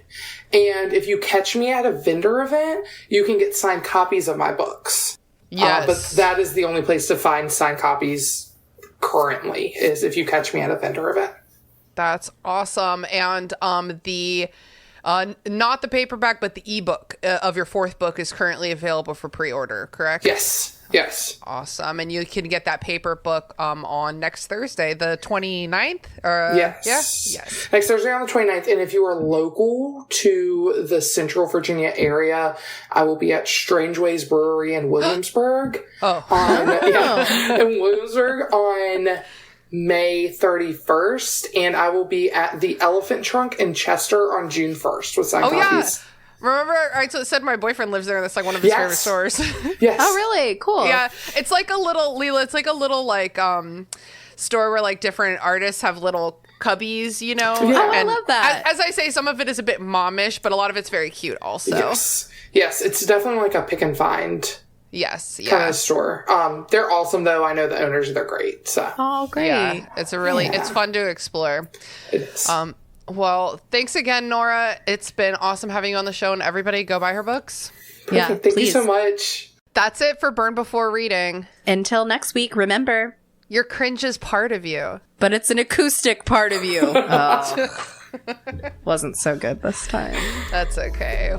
And if you catch me at a vendor event, you can get signed copies of my books. Yes. But that is the only place to find signed copies currently, is if you catch me at a vendor event. That's awesome. And the not the paperback, but the ebook of your fourth book is currently available for pre-order, correct? Yes. Awesome. And you can get that paper book on next Thursday, the 29th? Yes. Yeah? Yes. Next Thursday on the 29th. And if you are local to the Central Virginia area, I will be at Strange Ways Brewery in Williamsburg. In Williamsburg on May 31st. And I will be at the Elephant Trunk in Chester on June 1st with signed Oh, yeah. copies. Remember, I said my boyfriend lives there and that's like one of his favorite Yes. stores. Yes. Oh, really? Cool. Yeah. It's like a little, Leela, it's like a little like store where like different artists have little cubbies, you know? Yeah. Oh, I love that. As I say, some of it is a bit momish, but a lot of it's very cute also. Yes, it's definitely like a pick and find Yes. kind Yeah. of store. They're awesome though. I know the owners, they're great. So Oh, great. Yeah. It's it's fun to explore. it is. Well, thanks again, Nora. It's been awesome having you on the show, and everybody go buy her books. Yeah, Thank you please. so much. That's it for Burn Before Reading. Until next week, remember, Your cringe is part of you. but it's an acoustic part of you. Oh. Wasn't so good this time. That's okay.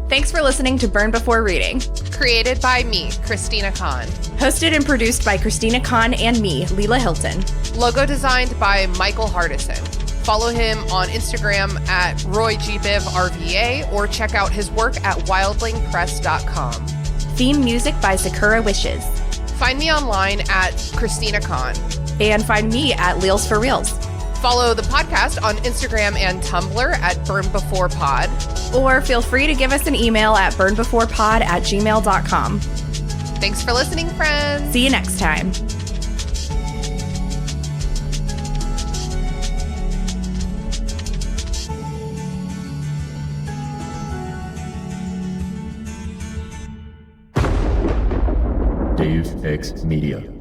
Thanks for listening to Burn Before Reading. Created by me, Christina Kahn. Hosted and produced by Christina Kahn and me, Lelia Hilton. Logo designed by Michael Hardison. Follow him on Instagram at RoyGBivRVA or check out his work at wildlingpress.com. Theme music by Sakura Wishes. Find me online at Christina Kahn. And find me at Leals for Reals. Follow the podcast on Instagram and Tumblr at BurnBeforePod. Or feel free to give us an email at burnbeforepod@gmail.com. Thanks for listening, friends. See you next time. Dave X Media.